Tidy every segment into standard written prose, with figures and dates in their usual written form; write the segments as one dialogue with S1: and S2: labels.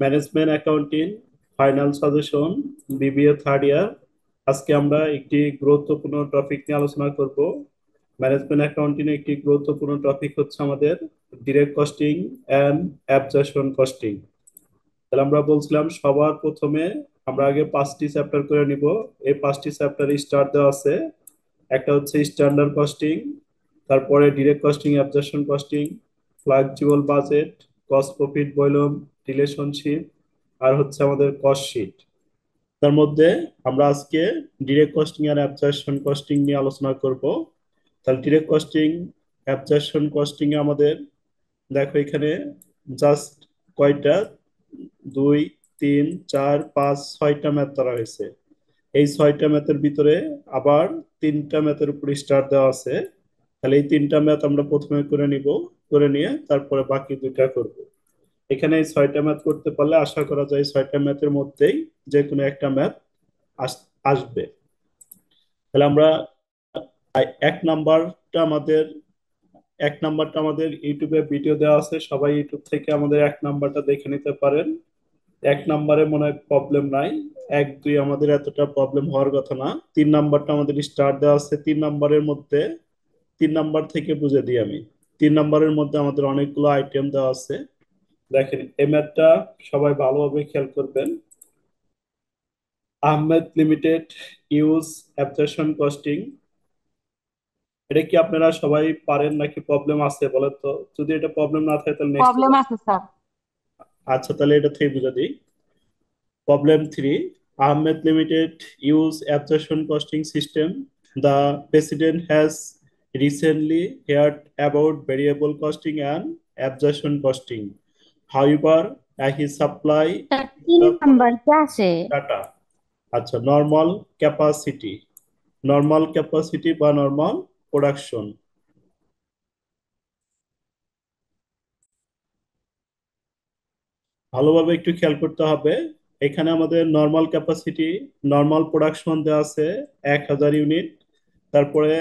S1: Management accounting final suggestion BBA third year. আজকে আমরা একটি গুরুত্বপূর্ণ টপিক নিয়ে আলোচনা করব। ম্যানেজমেন্ট অ্যাকাউন্টিং একটি গুরুত্বপূর্ণ টপিক হচ্ছে আমাদের direct costing and absorption costing. তাহলে আমরা বলছিলাম সবার প্রথমে আমরা আগে 5টি চ্যাপ্টার করে নিব। এই 5টি চ্যাপ্টারে স্টার দেওয়া আছে। একটা হচ্ছে স্ট্যান্ডার্ড কস্টিং, তারপরে direct costing, absorption costing, flexible budget, cost profit volume, relationship, আর হচ্ছে আমাদের কস্ট শিট। তার মধ্যে আমরা আজকে ডিরেক্ট কস্টিং আর অ্যাবজর্পশন কস্টিং নিয়ে আলোচনা করব। তাহলে ডিরেক্ট কস্টিং, অ্যাবজর্পশন কস্টিং এ আমাদের দেখো এখানে জাস্ট কয়টা, 2 3 4 5 6টা ম্যাথ ধরা হয়েছে। এই 6টা ম্যাথের ভিতরে আবার 3টা ম্যাথের উপর স্টার দেওয়া আছে। তাহলে এই 3টা ম্যাথ আমরা প্রথমে করে নিব, করে নিয়ে তারপরে বাকি 2টা করব। এখানে এই 6টা ম্যাথ করতে পারলে আশা করা যায় 6টা ম্যাথের মধ্যেই যে কোনো একটা ম্যাথ আসবে। তাহলে আমরা এক নাম্বারটা আমাদের এক নাম্বারটা আমাদের ইউটিউবে ভিডিও দেওয়া আছে, সবাই ইউটিউব থেকে আমাদের 1 নাম্বারটা দেখে নিতে পারেন। 1 নাম্বারে মনে হয় প্রবলেম নাই, 1 2 আমাদের এতটা প্রবলেম হওয়ার কথা না। 3 নাম্বারটা আমাদের স্টার্ট দেওয়া আছে। 3 নাম্বারের মধ্যে 3 নাম্বার থেকে বুঝে দিই আমি। 3 নাম্বারের মধ্যে আমাদের অনেকগুলো আইটেম দেওয়া আছে। দেখেন এই ম্যাথটা সবাই ভালোভাবে খেয়াল করবেন। Ahmed limited use absorption costing. এটা কি আপনারা সবাই পারেন নাকি প্রবলেম আছে বলেন তো? যদি এটা প্রবলেম না থাকে তাহলে নেক্সট।
S2: প্রবলেম আছে স্যার।
S1: আচ্ছা, তাহলে এটা থেকে বুঝে দিই। Problem 3. Ahmed Limited use absorption costing system. The president has recently heard about variable costing and absorption costing. However, he supply
S2: sir 3 number
S1: the
S2: কি আছে?
S1: data. আচ্ছা, নর্মাল ক্যাপাসিটি বা নর্মাল প্রোডাকশন। ভালোভাবে একটু খেয়াল করতে হবে। এখানে আমাদের নর্মাল ক্যাপাসিটি, নর্মাল প্রোডাকশন দেওয়া আছে 1000 ইউনিট। তারপরে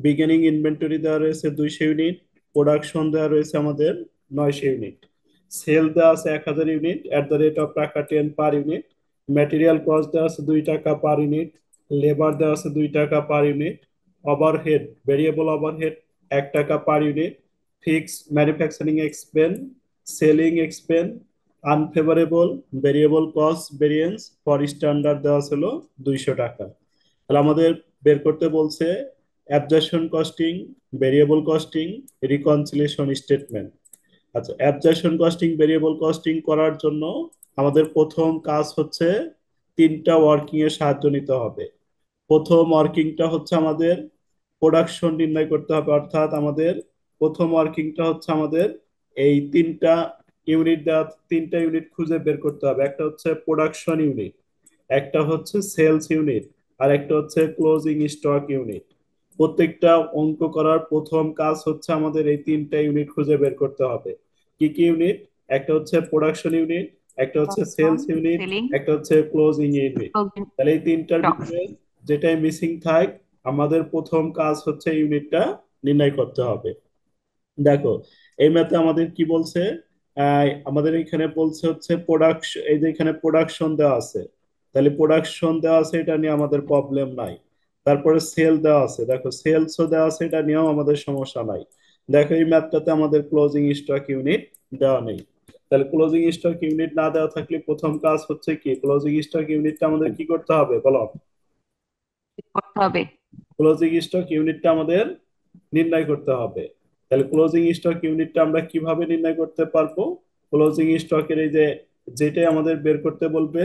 S1: বিগিনিং ইনভেন্টরি দেওয়া রয়েছে 200 ইউনিট। প্রোডাকশন দেওয়া রয়েছে আমাদের 900 ইউনিট। সেল দেওয়া আছে 1000 unit at the rate of টাকা 10 পার ইউনিট। ম্যাটেরিয়াল কস্ট দেওয়া আছে 2 টাকা পার ইউনিট। লেবার দেওয়া আছে 2 টাকা per unit. Overhead, variable overhead 1 টাকা per unit. Fixed manufacturing expense, selling expense, unfavourable variable cost variance for standard দেওয়া ছিল 200 টাকা। তাহলে আমাদের বের করতে বলছে absorption costing, variable costing, reconciliation statement. আচ্ছা, অ্যাবজর্পশন কস্টিং ভেরিয়েবল কস্টিং করার জন্য আমাদের প্রথম কাজ হচ্ছে 3টা ওয়ার্কিং এর সাহায্য নিতে হবে। প্রথম ওয়ার্কিংটা হচ্ছে আমাদের প্রোডাকশন নির্ণয় করতে হবে, অর্থাৎ আমাদের প্রথম ওয়ার্কিংটা হচ্ছে আমাদের এই 3টা ইউনিট খুঁজে বের করতে হবে। একটা হচ্ছে প্রোডাকশন ইউনিট, একটা হচ্ছে সেলস ইউনিট, আর একটা হচ্ছে ক্লোজিং স্টক ইউনিট। প্রত্যেকটা অঙ্ক করার প্রথম কাজ হচ্ছে আমাদের এই 3টা ইউনিট খুঁজে বের করতে হবে। কি কি ইউনিট? একটা হচ্ছে প্রোডাকশন ইউনিট, একটা হচ্ছে
S2: প্রোডাকশন,
S1: সেলস ইউনিট,
S2: সেলিং,
S1: একটা হচ্ছে ক্লোজিং ইউনিট।
S2: ক্লোজিং
S1: তাহলে এই 3টার
S2: স্টক।
S1: ভিতরে যেটাই মিসিং থাক, আমাদের প্রথম কাজ হচ্ছে ইউনিটটা নির্ণয় করতে হবে। দেখো এই ম্যাথে আমাদের কি বলছে, আমাদের এখানে বলছে হচ্ছে প্রোডাকশন। এই যে এখানে প্রোডাকশন দেওয়া আছে, তাহলে প্রোডাকশন দেওয়া আছে, এটা নিয়ে আমাদের প্রবলেম নাই। তারপরে সেল দেওয়া আছে, দেখো সেলসও দেওয়া আছে, এটা নিয়েও আমাদের সমস্যা নাই। দেখো এই ম্যাথটাতে আমাদের ক্লোজিং স্টক ইউনিট দেওয়া নেই। তাহলে ক্লোজিং স্টক ইউনিট না দেওয়া থাকলে প্রথম কাজ হচ্ছে কি, ক্লোজিং স্টক ইউনিটটা আমাদের কি করতে হবে বলো?
S2: করতে হবে।
S1: ক্লোজিং স্টক ইউনিটটা আমাদের নির্ণয় করতে হবে। তাহলে ক্লোজিং স্টক ইউনিটটা আমরা কিভাবে নির্ণয় করতে পারবো? ক্লোজিং স্টকের এই যে যেটাই আমাদের বের করতে বলবে,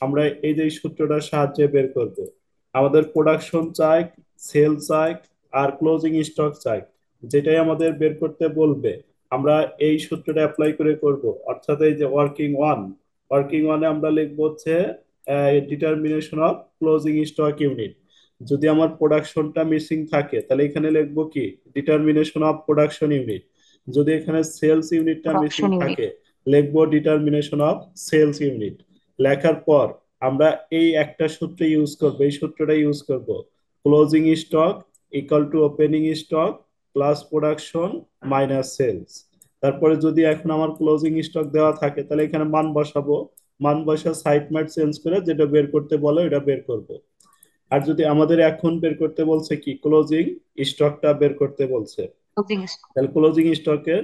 S1: আমরা এই যে সূত্রটার সাহায্যে বের করব। আমাদের প্রোডাকশন চাই, সেল চাই, আর ক্লোজিং স্টক চাই। যেটাই আমাদের বের করতে বলবে আমরা এই সূত্রটা অ্যাপ্লাই করে করব। অর্থাৎ এই যে ওয়ার্কিং ওয়ানে আমরা লিখবো হচ্ছে determination of closing stock unit. যদি আমার প্রোডাকশনটা মিসিং থাকে তাহলে এখানে লিখবো কি, ডিটারমিনেশন অফ প্রোডাকশন ইউনিট। যদি এখানে সেলস ইউনিটটা মিসিং
S2: প্রোডাকশন ইউনিট।
S1: থাকে লিখবো ডিটারমিনেশন অফ সেলস ইউনিট। লেখার পর আমরা এই একটা সূত্র ইউজ করব, এই সূত্রটা ইউজ করব। Closing stock equal to opening stock plus production minus sales. তারপরে যদি এখন আমার ক্লোজিং স্টক দেওয়া থাকে তাহলে এখানে মান বসাবো, মান বসা সাইড ম্যাট চেঞ্জ করে যেটা বের করতে বলে ওটা বের করব। আর যদি আমাদের এখন বের করতে বলছে কি ক্লোজিং স্টকটা বের করতে বলছে,
S2: ক্লোজিং স্টক।
S1: তাহলে ক্লোজিং স্টকের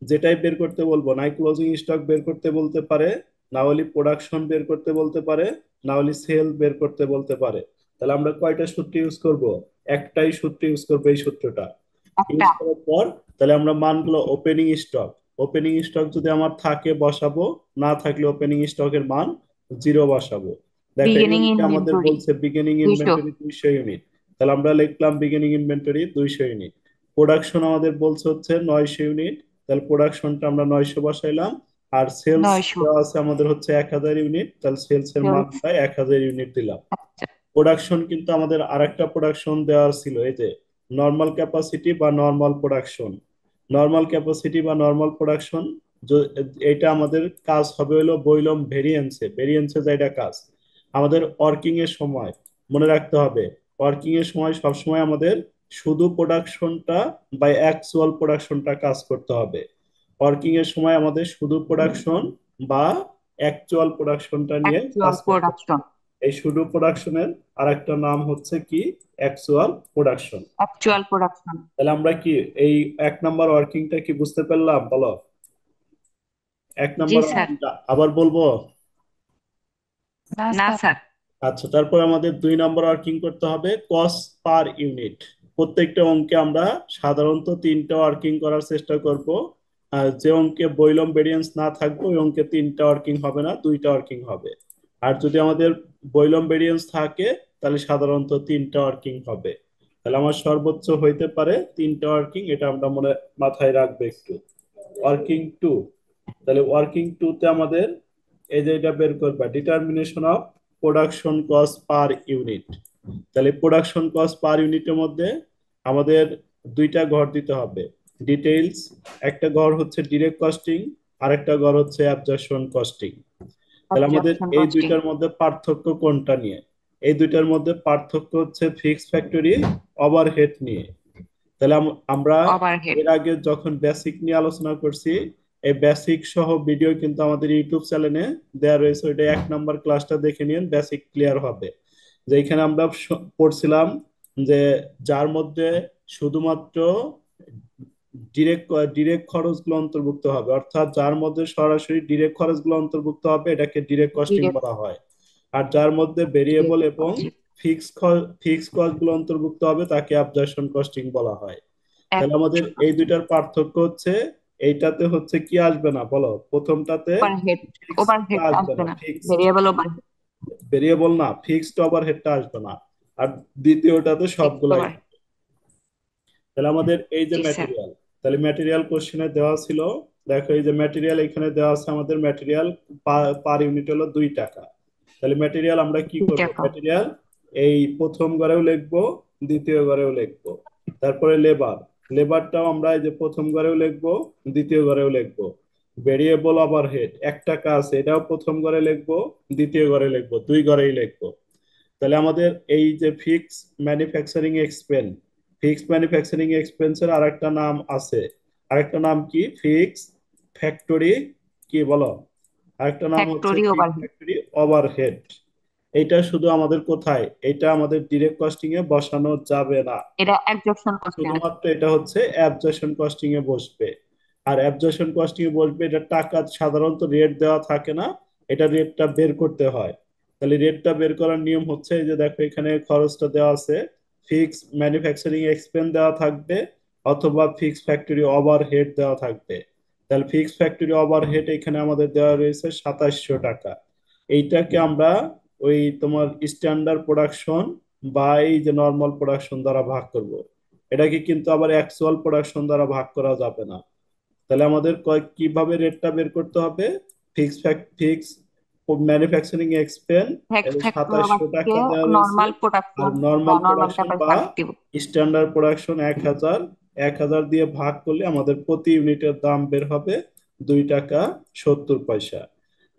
S1: যেটাই বের করতে বলবো, নাই ক্লোজিং স্টক বের করতে বলতে পারে, না হলে প্রোডাকশন বের করতে বলতে পারে, না হলে সেল বের করতে বলতে পারে। তাহলে আমরা কয়টা সূত্র ইউজ করব? একটাই সূত্র ইউজ করবো, এই সূত্রটা
S2: একটা।
S1: ইউজ করার পর তাহলে আমরা মানগুলো ওপেনিং স্টক, ওপেনিং স্টক যদি আমার থাকে বসাবো, না থাকলে ওপেনিং স্টকের মান জিরো বসাবো। দেখো এই
S2: বিগিনিং
S1: অঙ্কে আমাদের
S2: ইনভেন্টরি
S1: বলছে বিগিনিং
S2: 200।
S1: ইনভেন্টরি 200 ইউনিট, তাহলে আমরা লিখলাম বিগিনিং ইনভেন্টরি 200 ইউনিট। প্রোডাকশন আমাদের বলছে হচ্ছে 900 ইউনিট, তাহলে প্রোডাকশনটা আমরা 900 বসাইলাম। আর সেলস
S2: 900।
S1: দেওয়া আছে আমাদের হচ্ছে 1000 ইউনিট, তাহলে সেলস এর
S2: সেলস।
S1: মানটা 1000 ইউনিট দিলাম।
S2: আচ্ছা।
S1: প্রোডাকশন কিন্তু আমাদের আরেকটা প্রোডাকশন দেওয়া ছিল, এই যে নর্মাল ক্যাপাসিটি বা নর্মাল প্রোডাকশন। নর্মাল ক্যাপাসিটি বা নর্মাল প্রোডাকশন, এটা আমাদের কাজ হবে হলো বইলম ভেরিয়েন্সে, ভেরিয়েন্সে যেটা কাজ আমাদের ওয়ার্কিং এর সময় মনে রাখতে হবে। ওয়ার্কিং এর সময় সবসময় আমাদের শুধু প্রোডাকশনটা বা অ্যাকচুয়াল প্রোডাকশনটা কাজ করতে হবে। ওয়ার্কিং এর সময় আমাদের শুধু প্রোডাকশন বা অ্যাকচুয়াল প্রোডাকশনটা নিয়ে
S2: অ্যাকচুয়াল
S1: কাজ করতে হবে।
S2: প্রোডাকশন।
S1: এই শুডো প্রোডাকশনের আরেকটা নাম হচ্ছে কি অ্যাকচুয়াল প্রোডাকশন।
S2: Actual production.
S1: তাহলে আমরা কি এই এক নাম্বার ওয়ার্কিংটা কি বুঝতে পারলাম বলো? এক
S2: জি
S1: নাম্বার
S2: স্যার।
S1: ওয়ার্কিংটা আবার বলবো?
S2: না স্যার।
S1: আচ্ছা, তারপর আমাদের 2 নাম্বার ওয়ার্কিং করতে হবে কস্ট পার ইউনিট। প্রত্যেকটা অঙ্কে আমরা সাধারণত 3টা ওয়ার্কিং করার চেষ্টা করব। আর যে অঙ্কে বৈলম ভেরিয়েন্স না থাকবে ওই অঙ্কে 3টা ওয়ার্কিং হবে না, 2টা ওয়ার্কিং হবে। আর যদি আমাদের বৈলম ভেরিয়েন্স থাকে তাহলে সাধারণত 3টা ওয়ার্কিং হবে। তাহলে আমার সর্বোচ্চ হইতে পারে 3টা ওয়ার্কিং, এটা আমরা মনে মাথায় রাখবো একটু। ওয়ার্কিং টু, তাহলে ওয়ার্কিং টু তে আমাদের এই যে এটা বের করবা determination of production cost per unit. তাহলে প্রোডাকশন কস্ট পার ইউনিটের মধ্যে আমাদের দুইটা ঘর দিতে হবে, ডিটেইলস। একটা ঘর হচ্ছে ডিরেক্ট কস্টিং, আর একটা ঘর হচ্ছে অ্যাবজর্পশন কস্টিং। তাহলে আমাদের
S2: অবজেকশন
S1: এই
S2: কস্টিং।
S1: দুইটার মধ্যে পার্থক্য কোনটা নিয়ে? এই দুইটার মধ্যে পার্থক্য হচ্ছে ফিক্স ফ্যাক্টরি ওভারহেড নিয়ে। তাহলে আমরা
S2: ওভারহেড।
S1: এর আগে যখন বেসিক নিয়ে আলোচনা করছি, এই বেসিক সহ ভিডিও কিন্তু আমাদের ইউটিউব চ্যানেলে দেওয়া রয়েছে, ওইটা 1 নাম্বার ক্লাসটা দেখে নিন, বেসিক ক্লিয়ার হবে। যে এখানে আমরা পড়ছিলাম যে যার মধ্যে শুধুমাত্র ডিরেক্ট ডিরেক্ট খরচগুলো অন্তর্ভুক্ত হবে, অর্থাৎ যার মধ্যে সরাসরি ডিরেক্ট খরচগুলো অন্তর্ভুক্ত হবে এটাকে ডিরেক্ট কস্টিং
S2: ডিরেক্ট।
S1: বলা হয়। আর যার মধ্যে ভেরিয়েবল
S2: ডিরেক্ট
S1: এবং
S2: কস্টিং।
S1: ফিক্স কস্ট গুলো অন্তর্ভুক্ত হবে তাকে অ্যাবজর্পশন কস্টিং বলা হয়। তাহলে আমাদের
S2: অ্যাবজেকশন
S1: এই
S2: কস্টিং।
S1: দুইটার পার্থক্য হচ্ছে এইটাতে হচ্ছে কি আসবে না বলো, প্রথমটাতে
S2: ওভারহেড।
S1: ফিক্সড
S2: ওভারহেড
S1: আসবে
S2: আসবে
S1: না,
S2: না।
S1: Fixed
S2: variable overhead.
S1: ভেরিয়েবল না, ফিক্সড ওভারহেডটা আসবে না। আর দ্বিতীয়টাতে
S2: ফিক্সড
S1: সবগুলাই।
S2: ওভারহেড।
S1: তাহলে আমাদের এই যে
S2: জি স্যার।
S1: ম্যাটেরিয়াল, তাহলে ম্যাটেরিয়াল কোশ্চেনে দেওয়া ছিল। দেখো এই যে ম্যাটেরিয়াল এখানে দেওয়া আছে, আমাদের ম্যাটেরিয়াল পার ইউনিট হলো 2 টাকা। তাহলে ম্যাটেরিয়াল আমরা কি
S2: 2
S1: করব?
S2: টাকা।
S1: ম্যাটেরিয়াল এই প্রথম ঘরেও লিখবো, দ্বিতীয় ঘরেও লিখবো। তারপরে লেবার, লেবারটাও আমরা এই যে প্রথম ঘরেও লিখবো, দ্বিতীয় ঘরেও লিখবো। ভেরিয়েবল ওভারহেড 1 টাকা আছে, এটাও প্রথম ঘরে লিখবো, দ্বিতীয় ঘরে লিখবো, 2 ঘরেই লিখবো। তাহলে আমাদের এই যে fix manufacturing expense, fix manufacturing এক্সপেন্সের আরেকটা নাম আছে। আরেকটা নাম কি? ফিক্স ফ্যাক্টরি, কি বলো? আরেকটা নাম হচ্ছে
S2: factory
S1: fix
S2: overhead.
S1: Factory overhead. এটা শুধু আমাদের কোথায়, এটা আমাদের ডিরেক্ট কস্টিং এ বসানো যাবে না,
S2: এটা অ্যাবজেকশন কস্টিং।
S1: শুধুমাত্র এটা হচ্ছে অ্যাবজর্পশন কস্টিং এ বসবে। আর অ্যাবজর্পশন কস্টিং এ বসবে, এটা টাকা সাধারণত রেট দেওয়া থাকে না, এটা রেটটা বের করতে হয়। তাহলে রেটটা বের করার নিয়ম হচ্ছে এই যে দেখো এখানে খরচটা দেওয়া আছে, ফিক্স ম্যানুফ্যাকচারিং এক্সপেন্স দেওয়া থাকবে অথবা ফিক্স ফ্যাক্টরি ওভারহেড দেওয়া থাকবে। তাহলে ফিক্স ফ্যাক্টরি ওভারহেড এখানে আমাদের দেওয়া রয়েছে 2700 টাকা। এইটাকে আমরা ওই তোমার স্ট্যান্ডার্ড প্রোডাকশন বা এই যে নর্মাল প্রোডাকশন দ্বারা ভাগ করব। এটাকে কিন্তু আবার অ্যাকচুয়াল প্রোডাকশন দ্বারা ভাগ করা যাবে না। তাহলে আমাদের কিভাবে রেটটা বের করতে হবে? ফিক্স ম্যানুফ্যাকচারিং এক্সপেন্স
S2: ফ্যাক্টরি
S1: 2700 টাকা
S2: ওভারকে
S1: দেওয়া রয়েছে।
S2: নর্মাল
S1: আর
S2: প্রোডাকশন বা
S1: নর্মাল
S2: নর্মাল
S1: প্রোডাকশন বা
S2: ক্যাপাসিটি দিব।
S1: স্ট্যান্ডার্ড প্রোডাকশন 1000, 1000 দিয়ে ভাগ করলে আমাদের প্রতি ইউনিটের দাম বের হবে 2 টাকা 70 পয়সা।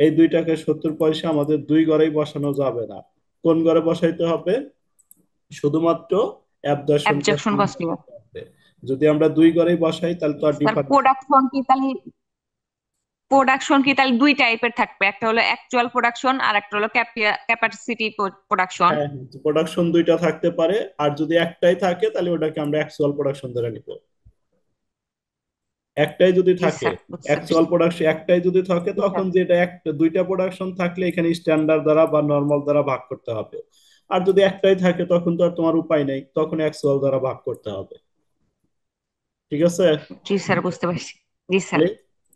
S1: এই 2 টাকা 70 পয়সা আমাদের 2 ঘরেই বসানো যাবে না। কোন ঘরে বসাইতে হবে? শুধুমাত্র অ্যাবজর্পশন
S2: অবজেকশন
S1: কস্টিং
S2: কস্টিং।
S1: বসাতে হবে। যদি আমরা 2 ঘরেই বসাই তাহলে তো আর
S2: স্যার
S1: ডিফারেন্স।
S2: প্রোডাকশন কি তাহলে দুই টাইপের থাকবে, একটা হলো অ্যাকচুয়াল প্রোডাকশন আর একটা হলো ক্যাপাসিটি প্রোডাকশন।
S1: হ্যাঁ, প্রোডাকশন দুইটা থাকতে পারে, আর যদি একটাই থাকে তাহলে ওটাকে আমরা অ্যাকচুয়াল প্রোডাকশন ধরে নিব। একটাই যদি
S2: জি
S1: থাকে,
S2: স্যার, বুঝতে
S1: অ্যাকচুয়াল
S2: পারছি।
S1: প্রোডাকশন একটাই যদি থাকে,
S2: জি
S1: তখন
S2: স্যার।
S1: যেটা একটা দুইটা প্রোডাকশন থাকলে এখানে স্ট্যান্ডার্ড দ্বারা বা নর্মাল দ্বারা ভাগ করতে হবে। আর যদি একটাই থাকে তখন তো আর তোমার উপায় নেই, তখন অ্যাকচুয়াল দ্বারা ভাগ করতে হবে। ঠিক আছে?
S2: জি স্যার, বুঝতে পারছি। জি স্যার।
S1: তাহলে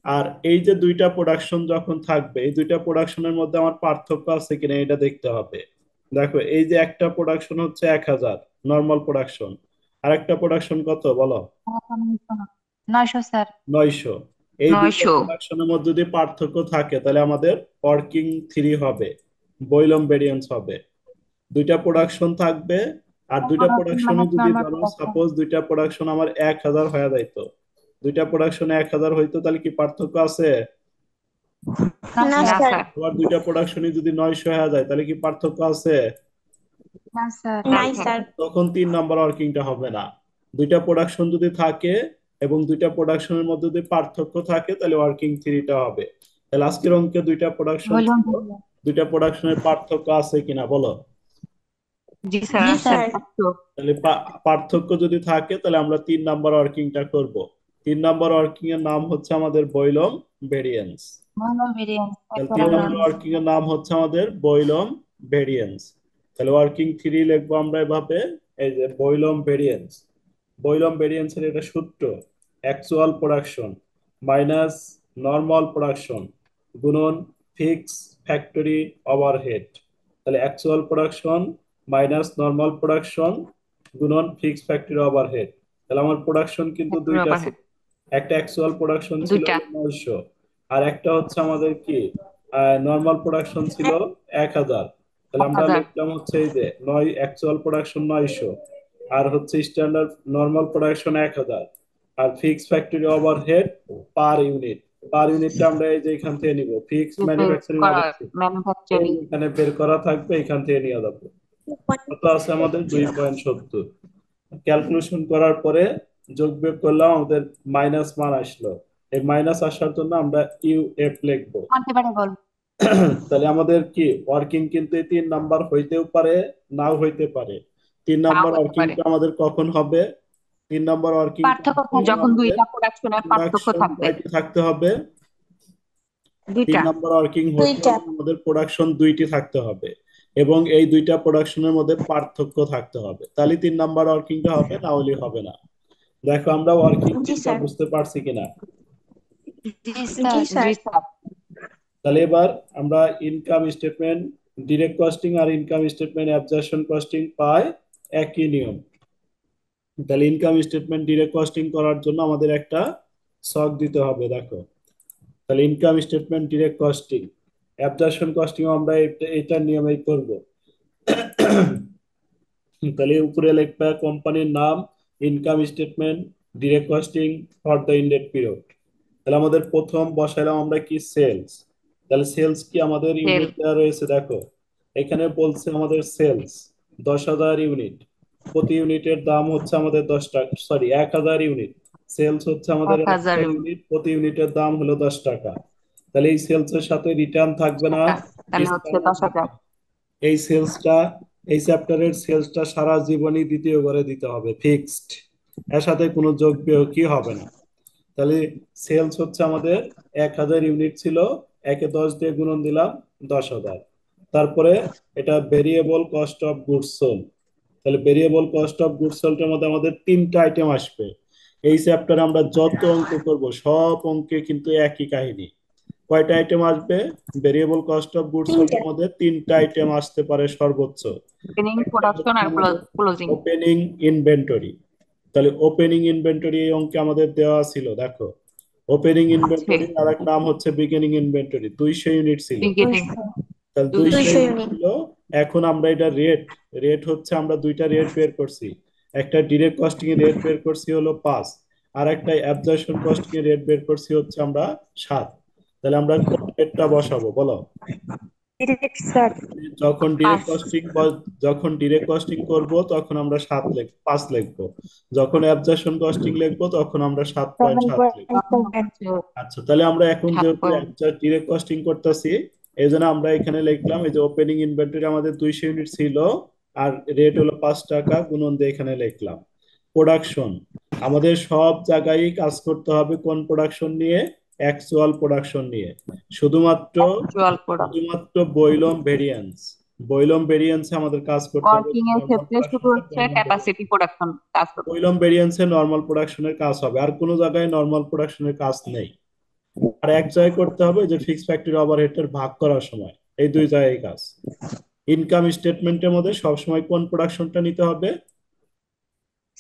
S1: আর এই যে দুইটা প্রোডাকশন যখন থাকবে, এই দুইটা প্রোডাকশনের মধ্যে আমার পার্থক্য আছে কিনা এটা দেখতে হবে। দেখো, এই যে একটা প্রোডাকশন হচ্ছে 1000 নর্মাল প্রোডাকশন, আর একটা প্রোডাকশন কত বলো?
S2: 900 স্যার।
S1: 900। এই দুইটা
S2: 900।
S1: প্রোডাকশনের মধ্যে যদি পার্থক্য থাকে তাহলে আমাদের ওয়ার্কিং থ্রি হবে, বয়লম ভেরিয়েন্স হবে। দুইটা প্রোডাকশন থাকবে, আর দুইটা প্রোডাকশনে যদি ধরো সাপোজ দুইটা প্রোডাকশন আমার 1000 হয়ে যাইতো, দুইটা প্রোডাকশনে 1000 হইতো, তাহলে কি পার্থক্য আছে?
S3: না
S2: না
S3: স্যার।
S2: স্যার।
S1: আবার দুইটা প্রোডাকশনই যদি 900 হয়ে যায় তাহলে কি পার্থক্য আছে?
S2: না স্যার। না
S3: নাই
S2: স্যার।
S3: স্যার।
S1: তখন 3 নাম্বার ওয়ার্কিংটা হবে না। দুইটা প্রোডাকশন যদি থাকে এবং দুইটা প্রোডাকশনের মধ্যে যদি পার্থক্য থাকে তাহলে ওয়ার্কিং থ্রিটা হবে। তাহলে আজকের অঙ্কে দুইটা প্রোডাকশন
S2: ভলিউম।
S1: ছিল, দুইটা প্রোডাকশনের পার্থক্য আছে কিনা বলো?
S2: জি স্যার,
S3: জি
S2: আছে।
S3: স্যার।
S1: তাহলে পার্থক্য যদি থাকে তাহলে আমরা 3 নাম্বার ওয়ার্কিংটা করব। 3 নাম্বার ওয়ার্কিং এর নাম হচ্ছে আমাদের বয়লম ভেরিয়েন্স।
S2: ভলিউম ভেরিয়েন্স
S1: তাহলে
S2: একটা
S1: 3 নাম্বার
S2: ভ্যারিয়েন্স।
S1: ওয়ার্কিং এর নাম হচ্ছে আমাদের বয়লম ভেরিয়েন্স। তাহলে ওয়ার্কিং থ্রি লিখবো আমরা এভাবে, এই যে বয়লম ভেরিয়েন্স। বয়লম ভেরিয়েন্সের এটা সূত্র, actual production minus normal production গুণন ফিক্স ফ্যাক্টরি ওভারহেড। তাহলে actual production minus normal production গুণন ফিক্স ফ্যাক্টরি ওভারহেড। তাহলে আমার প্রোডাকশন কিন্তু দুইটা ছিল। একটা অ্যাকচুয়াল প্রোডাকশন ছিল
S2: দুইটা।
S1: 900, আর একটা হচ্ছে আমাদের কি নর্মাল প্রোডাকশন ছিল 1000। তাহলে আমরা
S2: 1000।
S1: লিখলাম হচ্ছে এই যে অ্যাকচুয়াল প্রোডাকশন 900, আর হচ্ছে স্ট্যান্ডার্ড নর্মাল প্রোডাকশন 1000, আর fix factory overhead per unit. Per ইউনিটটা আমরা এই যে এখান থেকে নিব, ফিক্সড ম্যানুফ্যাকচারিং ওভারহেড
S2: ম্যানুফ্যাকচারিং।
S1: এখানে বের করা থাকবে, এখান থেকে নিয়ে যাবো। কত আছে আমাদের? 2.70। ক্যালকুলেশন করার পরে যোগ বিয়োগ করলাম, আমাদের মাইনাস মান আসলো। এই মাইনাস আসার জন্য আমরা ইউএফ লিখবো।
S2: মানতে পারে বল।
S1: তাহলে আমাদের কি ওয়ার্কিং কিন্তু এই 3 নাম্বার হইতেও পারে, নাও হইতে পারে। তিন
S2: নাও
S1: নাম্বার
S2: হতে পারে।
S1: ওয়ার্কিংটা আমাদের কখন হবে? 3 নাম্বার ওয়ার্কিংটা
S2: পার্থক্য থাকে
S1: হবে
S2: যখন
S1: আমাদের
S2: দুইটা প্রোডাকশনের পার্থক্য
S1: প্রোডাকশন
S2: থাকবে।
S1: কয়টি থাকতে হবে? তিন
S2: দুইটা।
S1: নাম্বার ওয়ার্কিং হতে
S3: দুইটা।
S1: হলে আমাদের প্রোডাকশন দুইটি থাকতে হবে, এবং এই দুইটা প্রোডাকশনের মধ্যে পার্থক্য থাকতে হবে, তাহলে 3 নাম্বার ওয়ার্কিংটা হবে, না হলে হবে না। দেখো আমরা ওয়ার্কিং
S3: জি
S1: তিনটা
S3: স্যার।
S1: বুঝতে পারছি কিনা।
S2: জি
S3: জি
S2: স্যার।
S3: স্যার।
S2: জি স্যার।
S1: তাহলে এবার আমরা ইনকাম স্টেটমেন্ট ডিরেক্ট কস্টিং আর ইনকাম স্টেটমেন্ট অ্যাবজর্পশন কস্টিং পাই একই নিয়ম। তাহলে ইনকাম স্টেটমেন্ট ডিরেক্ট কস্টিং করার জন্য আমাদের একটা ছক দিতে হবে। দেখো, তাহলে income statement direct costing, absorption costing আমরা এটা নিয়মেই করব। তাহলে উপরে লিখবা কোম্পানির নাম, income statement, direct costing for the ended period. তাহলে আমাদের প্রথম বসাইলাম আমরা কি? সেলস। তাহলে সেলস কি আমাদের
S2: সেল।
S1: ইউনিট দেওয়া রয়েছে, দেখো এখানে বলছে আমাদের সেলস 10,000 ইউনিট। প্রতি ইউনিটের দাম হচ্ছে আমাদের 10 টাকা, সরি 1000 ইউনিট। সেলস হচ্ছে আমাদের
S2: 1000
S1: 1000 ইউনিট, প্রতি ইউনিটের দাম হলো 10 টাকা। তাহলে এই সেলস এর সাথে রিটার্ন থাকবে না,
S2: টাকা, তাহলে হচ্ছে
S1: ডিসকাউন্ট
S2: 10,000।
S1: থাকবে না। এই সেলসটা, এই চ্যাপ্টারের সেলসটা সারা জীবনই দ্বিতীয় করে দিতে হবে, ফিক্সড। এর সাথে কোনো যোগ বিয়োগ কি হবে না। তাহলে সেলস হচ্ছে আমাদের 1000 ইউনিট ছিল, একে 10 দিয়ে গুণন দিলাম, 10,000। তারপরে এটা variable cost of goods sold. তাহলে variable cost of goods sold এর মধ্যে আমাদের 3টা আইটেম আসবে। এই চ্যাপ্টারে আমরা যত অঙ্ক করব সব অঙ্কে কিন্তু একই কাহিনী। কয়টা আইটেম আসবে? Variable cost of goods sold
S3: তিনটা।
S1: এর মধ্যে 3টা আইটেম আসতে পারে সর্বোচ্চ।
S2: ওপেনিং,
S1: একটা
S2: প্রোডাকশন
S1: হচ্ছে
S2: আর
S1: আমাদের
S2: ক্লোজিং।
S1: Opening inventory. তাহলে ওপেনিং ইনভেন্টরি এই অঙ্কে আমাদের দেওয়া ছিল, দেখো ওপেনিং
S2: আছে।
S1: ইনভেন্টরি আর এক নাম হচ্ছে বিগিনিং ইনভেন্টরি, 200 ইউনিট ছিল।
S2: বিগিনিং।
S3: 200।
S1: তাহলে 200
S3: 200
S1: ইউনিট
S3: ইউনিট।
S1: ছিল। এখন আমরা এটা রেট, রেট হচ্ছে আমরা দুইটা রেট বের করছি। একটা ডিরেক্ট কস্টিং এর রেট বের করছি হলো 5, আর একটা অ্যাবজর্পশন কস্টিং এর রেট বের করছি হচ্ছে আমরা 7। তাহলে আমরা কোন রেটটা বসাবো বলো?
S3: Direct sir.
S1: যখন ডিরেক্ট
S2: 5।
S1: কস্টিং যখন ডিরেক্ট কস্টিং করব তখন আমরা 5 লিখবো, যখন অ্যাবজর্পশন কস্টিং লিখবো তখন আমরা 7.7 লিখবো।
S3: 7.7।
S1: আচ্ছা, তাহলে আমরা এখন
S2: সাত
S1: যেহেতু
S2: পয়েন্ট
S1: ডিরেক্ট কস্টিং করতেছি, এই জন্য আমরা এখানে লিখলাম এই যে ওপেনিং ইনভেন্টরি আমাদের 200 ইউনিট ছিল, আর রেট হলো 5 টাকা, গুণন দিয়ে এখানে লিখলাম। প্রোডাকশন, আমাদের সব জায়গায় কাজ করতে হবে কোন প্রোডাকশন নিয়ে? অ্যাকচুয়াল প্রোডাকশন নিয়ে। শুধুমাত্র
S2: অ্যাকচুয়াল প্রোডাক্ট।
S1: শুধুমাত্র বৈলম ভেরিয়েন্স, বৈলম ভেরিয়েন্সে আমাদের কাজ করতে হবে,
S2: ওয়ার্কিং এর
S1: নর্মাল
S2: ক্ষেত্রে শুধু
S1: প্রোডাকশনে
S2: হচ্ছে ক্যাপাসিটি প্রোডাকশন কাজ করবে।
S1: বৈলম ভেরিয়েন্সে নর্মাল প্রোডাকশনের কাজ হবে, আর কোনো জায়গায় নর্মাল প্রোডাকশনের কাজ নেই। আর এক জায়গায় করতে হবে যে ফিক্সড ফ্যাক্টরি ওভারহেডের ভাগ করার সময়, এই দুই জায়গায় কাজ। ইনকাম স্টেটমেন্টের মধ্যে সবসময় কোন প্রোডাকশনটা নিতে হবে?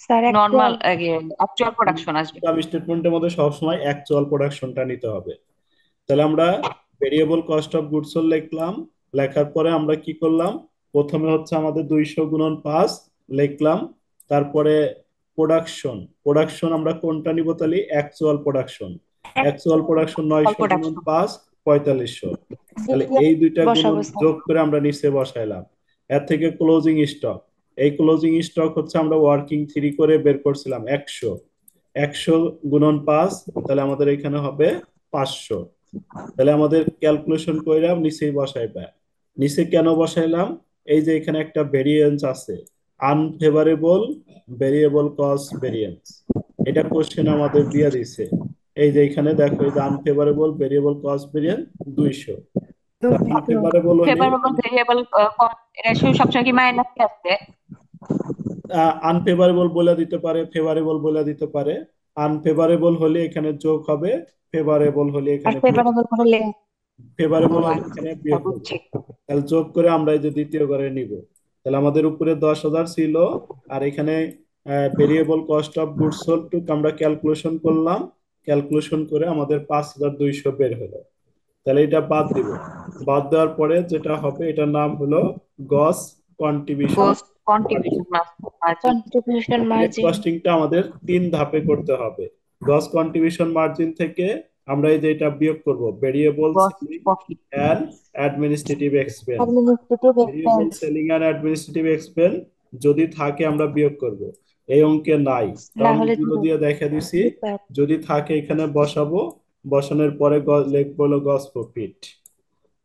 S3: Sir
S2: normal
S3: actual.
S2: Actual production আসবে।
S1: ইনকাম স্টেটমেন্টের মধ্যে সবসময় অ্যাকচুয়াল প্রোডাকশনটা নিতে হবে। তাহলে আমরা variable cost of goods sold লিখলাম, লেখার পরে আমরা কি করলাম? প্রথমে হচ্ছে আমাদের 200 গুণন 5 লিখলাম, তারপরে প্রোডাকশন, প্রোডাকশন আমরা কোনটা নিব? তাহলে অ্যাকচুয়াল প্রোডাকশন, অ্যাকচুয়াল প্রোডাকশন 900 গুণন
S2: প্রোডাকশন
S1: 5 4500। তাহলে এই দুইটা গুণন
S3: বসাবো স্যার।
S1: যোগ করে আমরা নিচে বসাইলাম। এর থেকে ক্লোজিং স্টক, এই ক্লোজিং স্টক হচ্ছে আমরা ওয়ার্কিং 3 করে বের করছিলাম 100, 100 গুণন 5, তাহলে আমাদের এখানে হবে 500। তাহলে আমাদের ক্যালকুলেশন কইরাম নিচেই বসাইবা। নিচে কেন বসাইলাম? এই যে এখানে একটা ভেরিয়েন্স আছে, আনফেভারেবল ভেরিয়েবল কস্ট ভেরিয়েন্স, এটা কোশ্চেন আমাদের দিয়ে দিছে। এই যে এখানে দেখো, এই যে unfavourable variable cost variance 200। Unfavourable হলে
S2: ফেভারেবল ভেরিয়েবল এটা সবসময় কি মাইনাস আসবে?
S1: আনফেভারেবল বলে দিতে পারে, ফেভারেবল বলে দিতে পারে। আনফেভারেবল হলে এখানে যোগ হবে, ফেভারেবল হলে
S3: আর
S1: এখানে
S3: ফেভারেবল হলে
S1: ফেভারেবল
S2: ও
S1: হলে
S2: আচ্ছা,
S1: এখানে বিয়োগ হবে।
S2: বুঝছি।
S1: তাহলে যোগ করে আমরা এই যে দ্বিতীয় ঘরে নিব। তাহলে আমাদের উপরে 10,000 ছিল, আর এখানে variable cost of goods sold টুক আমরা ক্যালকুলেশন করলাম, ক্যালকুলেশন করে আমাদের 5,200 বের হলো। তাহলে এটা বাদ দিব, বাদ দেওয়ার পরে যেটা হবে এটার নাম হলো gross contribution
S2: cost contribution margin.
S3: Contribution
S1: direct
S3: margin.
S1: কস্টিংটা আমাদের 3 ধাপে করতে হবে। গস কন্ট্রিবিউশন মার্জিন থেকে আমরা এই যে এটা বিয়োগ করব, variable
S2: gross
S1: selling
S2: profit.
S1: And administrative expense.
S3: Administrative
S1: variable
S3: expense.
S1: Selling and administrative expense যদি থাকে আমরা বিয়োগ করব, এই অঙ্কে নাই,
S3: না
S1: তাহলে
S3: হলে
S1: জিরো দিয়ে দেখা দিছি।
S3: স্যার।
S1: যদি থাকে এখানে বসাবো, বসানোর পরে লিখবো হলো গস প্রফিট।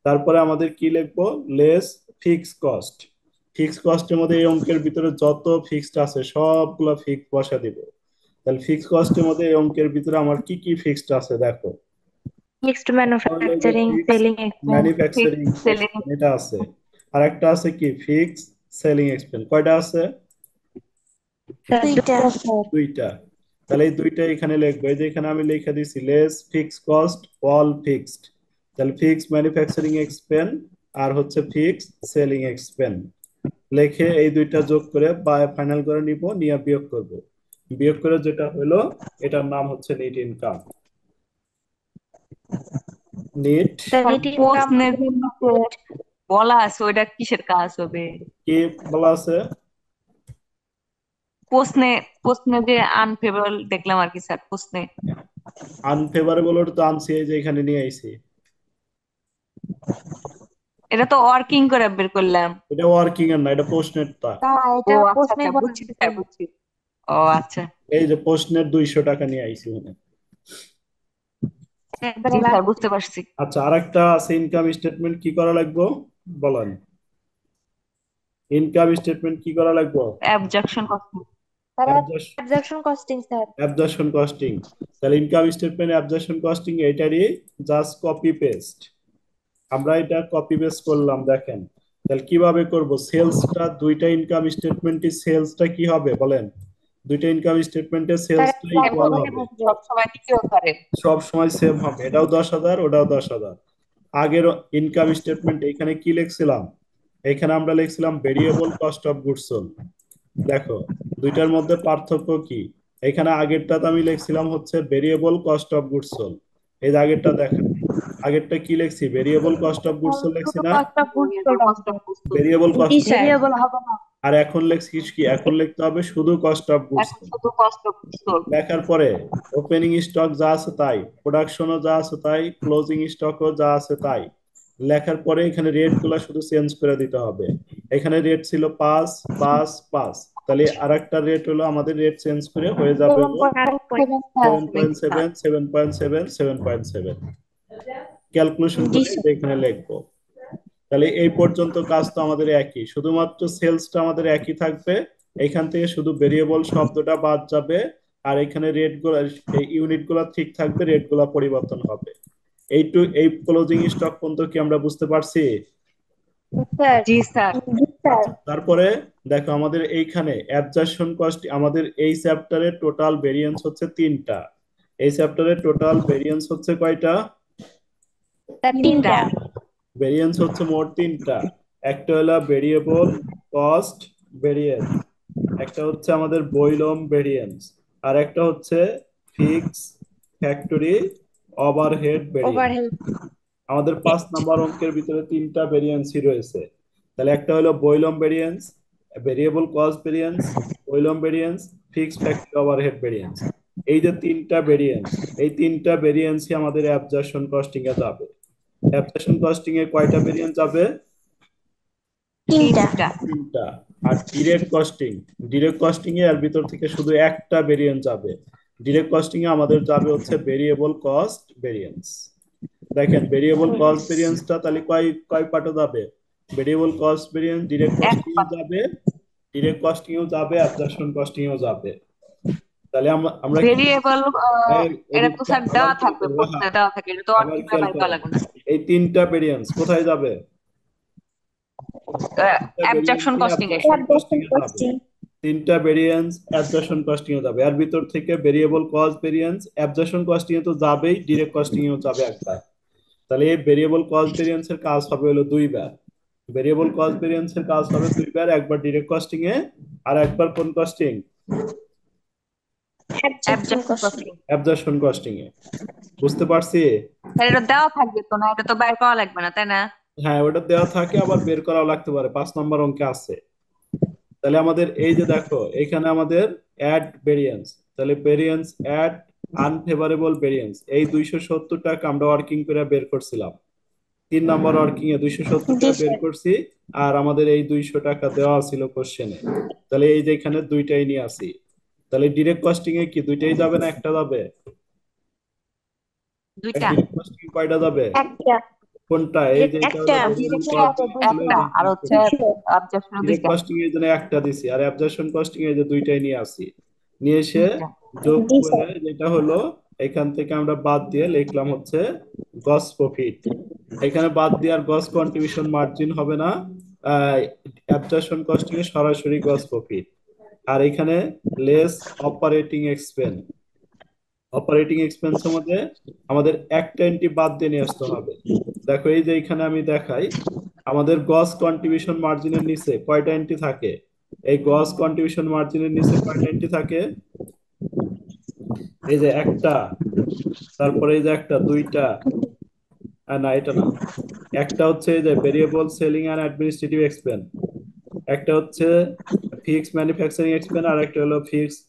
S1: তারপরে আমাদের কি লিখবো? Less fix cost. ফিক্স কস্টের মধ্যে এই অঙ্কের ভিতরে যত ফিক্সড আছে সবগুলো ফিক্স বসা দিব। তাহলে ফিক্স কস্টের মধ্যে এই অঙ্কের ভিতরে আমার কি কি ফিক্সড আছে দেখো।
S3: Fixed manufacturing selling expense.
S1: Manufacturing
S2: selling
S1: এটা আছে, আর একটা আছে কি ফিক্স সেলিং এক্সপেন্স। কয়টা আছে?
S3: দুইটা স্যার।
S1: দুইটা। তাহলে এই দুইটা এখানে লিখবো, এই যে এখানে আমি লিখে দিছি less fix cost all fixed. তাহলে ফিক্স ম্যানুফ্যাকচারিং এক্সপেন্স আর হচ্ছে ফিক্স সেলিং এক্সপেন্স লিখে এই দুইটা যোগ করে বা ফাইনাল করে নিব, নিয়ে বিয়োগ করব। বিয়োগ করে যেটা হলো এটার নাম হচ্ছে net income. Net
S3: sir NEET income
S2: প্রশ্নের জন্য তো বলা আছে ওইটা কিসের কাজ হবে?
S1: কি বলা আছে?
S2: প্রশ্নে প্রশ্নে যে আনফেভারেবল দেখলাম আর কি স্যার, প্রশ্নে
S1: আনফেভারেবল ওটা তো আনছি, এই যে এখানে নিয়ে আইছি।
S2: এটা তো ওয়ার্কিং করে বের করলাম।
S1: এটা ওয়ার্কিং এর না, এটা প্রশ্নের তা।
S2: ও
S3: এটা
S2: আচ্ছা
S3: প্রশ্নে
S2: আচ্ছা, বুঝছি স্যার, বুঝছি। ও আচ্ছা,
S1: এই যে প্রশ্নের 200 টাকা নিয়ে আইছি মানে।
S2: জি স্যার, বুঝতে পারছি।
S1: আচ্ছা, আরেকটা আছে ইনকাম স্টেটমেন্ট, কি করা লাগবে বলেন? ইনকাম স্টেটমেন্ট কি করা লাগবে?
S2: Absorption cost.
S3: Transaction costing sir.
S1: Absorption costing. তাহলে ইনকাম স্টেটমেন্ট অ্যাবজর্পশন কস্টিং এটারই জাস্ট কপি পেস্ট, আমরা এটা কপি পেস্ট করলাম। দেখেন তাহলে কিভাবে করব? সেলসটা দুইটা ইনকাম স্টেটমেন্টে সেলসটা কি হবে বলেন? দুইটা ইনকাম স্টেটমেন্টে সেলসটা ইকুয়াল হবে,
S2: সব সময় দ্বিতীয় করে।
S1: সব সময় সেম হবে, এটাও 10,000 ওটাও 10,000। আগের ইনকাম স্টেটমেন্ট এখানে কি লিখছিলাম? এখানে আমরা লিখছিলাম variable cost of goods sold. দেখো দুইটার মধ্যে পার্থক্য কি? এখানে আগেরটাতে আমি লিখছিলাম হচ্ছে variable cost of goods sold, এই যে আগেরটা দেখেন, আগেরটা কি লিখছি? Variable cost of goods sold লিখছি না? ভেরিয়েবল
S3: জি
S1: কস্ট।
S3: স্যার।
S1: আর এখন লিখছি কি? এখন লিখতে হবে শুধু কস্ট অফ গুডস
S2: এখন শুধু কস্ট অফ গুডস সোল্ড।
S1: লেখার পরে ওপেনিং স্টক যা আছে তাই, প্রোডাকশনও যা আছে তাই, ক্লোজিং স্টকও যা আছে তাই, লেখার পরে এখানে রেট গুলা শুধু চেঞ্জ করে দিতে হবে। এখানে রেট ছিল 5 5 5, তাহলে আরেকটা রেট হলো আমাদের রেট চেঞ্জ করে হয়ে যাবে হলো 7.7 7.7 7.7। ক্যালকুলেশন
S3: জি
S1: করে
S3: স্যার।
S1: এখানে লিখবো। তাহলে এই পর্যন্ত কাজ তো আমাদের একই, শুধুমাত্র সেলসটা আমাদের একই থাকবে। এখান থেকে শুধু ভেরিয়েবল শব্দটা বাদ যাবে, আর এখানে রেট গুলা, ইউনিট গুলা ঠিক থাকবে, রেট গুলা পরিবর্তন হবে। এই ক্লোজিং স্টক পর্যন্ত কি আমরা বুঝতে পারছি?
S3: স্যার।
S2: জি স্যার।
S3: জি স্যার।
S1: আচ্ছা, তারপরে দেখো আমাদের এইখানে অ্যাবজর্পশন কস্ট, আমাদের এই চ্যাপ্টারের টোটাল ভেরিয়েন্স হচ্ছে 3টা। এই চ্যাপ্টারের টোটাল ভেরিয়েন্স হচ্ছে কয়টা?
S3: স্যার 3টা।
S1: ভেরিয়েন্স হচ্ছে মোট 3টা। একটা হলো ভেরিয়েবল কস্ট ভেরিয়েন্স, একটা হচ্ছে আমাদের বৈলম ভেরিয়েন্স, আর একটা হচ্ছে fix factory overhead variance.
S3: Overhead.
S1: আমাদের 5 নম্বর অঙ্কের ভিতরে 3টা ভেরিয়েন্সই রয়েছে। তাহলে একটা হলো volume variance, variable cost variance, volume variance, fix factory overhead variance. এই যে 3টা ভেরিয়েন্স, এই 3টা ভেরিয়েন্সই আমাদের অ্যাবজর্পশন কস্টিং এ যাবে। অ্যাবজর্পশন কস্টিং এ কয়টা ভেরিয়েন্স যাবে?
S3: 3টা।
S1: 3টা। আর ডিরেক্ট কস্টিং এর ভিতর থেকে শুধু একটা ভেরিয়েন্স যাবে। ডিরেক্ট কস্টিং এ আমাদের যাবে হচ্ছে ভেরিয়েবল কস্ট ভেরিয়েন্স। দেখেন ভেরিয়েবল কস্ট ভেরিয়েন্সটা তাহলে কয় কয় পার্টে যাবে? Variable cost variance direct costing এও যাবে, ডিরেক্ট কস্টিং এও যাবে, অ্যাবজর্পশন কস্টিং এও যাবে। তাহলে আমরা আমরা কি
S2: ভেরিয়েবল এটা তো স্যার
S1: আবার
S2: দেওয়া
S1: খেয়াল
S2: থাকবে,
S1: করো,
S2: প্রশ্নে
S1: হ্যাঁ,
S2: দেওয়া থাকে, এটা তো আর
S1: আবার
S2: কি
S1: খেয়াল
S2: বাইর করা
S1: করো,
S2: লাগবে না।
S1: এই 3টা ভেরিয়েন্স কোথায় যাবে?
S2: অ্যাবজেকশন কস্টিং এ।
S1: অ্যাবজর্পশন কস্টিং এ যাবে। 3টা ভেরিয়েন্স অ্যাবজর্পশন কস্টিং এ যাবে। এর ভিতর থেকে variable cost variance absorption costing এ তো যাবেই, ডিরেক্ট কস্টিং এও যাবে একবার। তাহলে এই ভেরিয়েবল কস্ট ভেরিয়েন্স এর কাজ হবে হলো দুইবার। ভেরিয়েবল কস্ট ভেরিয়েন্স এর কাজ হবে দুইবার, একবার ডিরেক্ট কস্টিং এ আর একবার কোন কস্টিং?
S2: অ্যাবজেকশন কস্টিং।
S1: অ্যাবজর্পশন কস্টিং এ। বুঝতে পারছি?
S2: স্যার এটা দেওয়া থাকবে তো, না এটা তো বাইর করা লাগবে না, তাই না?
S1: হ্যাঁ, ওটা দেওয়া থাকে, আবার বের করাও লাগতে পারে, 5 নম্বর অঙ্কে আছে। তাহলে আমাদের এই যে দেখো এখানে আমাদের অ্যাড ভেরিয়েন্স, তাহলে ভেরিয়েন্স অ্যাড আনফেভারেবল ভেরিয়েন্স, এই 270 টাকা আমরা ওয়ার্কিং করে বের করছিলাম। 3 নম্বর ওয়ার্কিং এ 270
S3: জি
S1: টাকা বের
S3: স্যার।
S1: করছি, আর আমাদের এই 200 টাকা দেওয়া ছিল কোশ্চেনে। তাহলে এই যে এখানে দুইটাই নিয়ে আসি। তাহলে ডিরেক্ট কস্টিং এ কি দুইটাই যাবে না একটা যাবে?
S2: দুইটা।
S1: ডিরেক্ট কস্টিং কয়টা যাবে?
S3: একটা।
S1: কোনটা? এই যে এটা
S3: একটা।
S1: হলো ভেরিয়েবল কস্ট ছিল,
S2: একটা, আর হচ্ছে অবজেকশন
S1: ডিরেক্ট
S2: দুইটা।
S1: কস্টিং এর জন্য একটা দিছি, আর অ্যাবজর্পশন কস্টিং এর যে দুইটাই নিয়ে আসি। নিয়ে এসে
S2: দুইটা।
S1: যোগ
S3: জি
S1: করে
S3: স্যার।
S1: যেটা হলো এখান থেকে আমরা বাদ দিয়ে লিখলাম হচ্ছে গস প্রফিট। এখানে বাদ দিয়ে আর গস কন্ট্রিবিউশন মার্জিন হবে না, অ্যাবজর্পশন কস্টিং এ সরাসরি গস প্রফিট। আর এখানে লেস অপারেটিং এক্সপেন্স, অপারেটিং এক্সপেন্সের মধ্যে আমাদের একটা এন্ট্রি বাদ দিয়ে নিয়ে আসতে হবে। দেখো এই যে এখানে আমি দেখাই, আমাদের গস কন্ট্রিবিউশন মার্জিনের নিচে কয়টা এন্ট্রি থাকে? এই গস কন্ট্রিবিউশন মার্জিনের নিচে কয়টা এন্ট্রি থাকে? এই যে একটা, তারপরে এই যে একটা, দুইটা, না এটা না, একটা হচ্ছে এই যে variable selling and administrative expense, একটা হচ্ছে ফিক্সড ম্যানুফ্যাকচারিং এক্সপেন্স, আর একটা হলো ফিক্সড।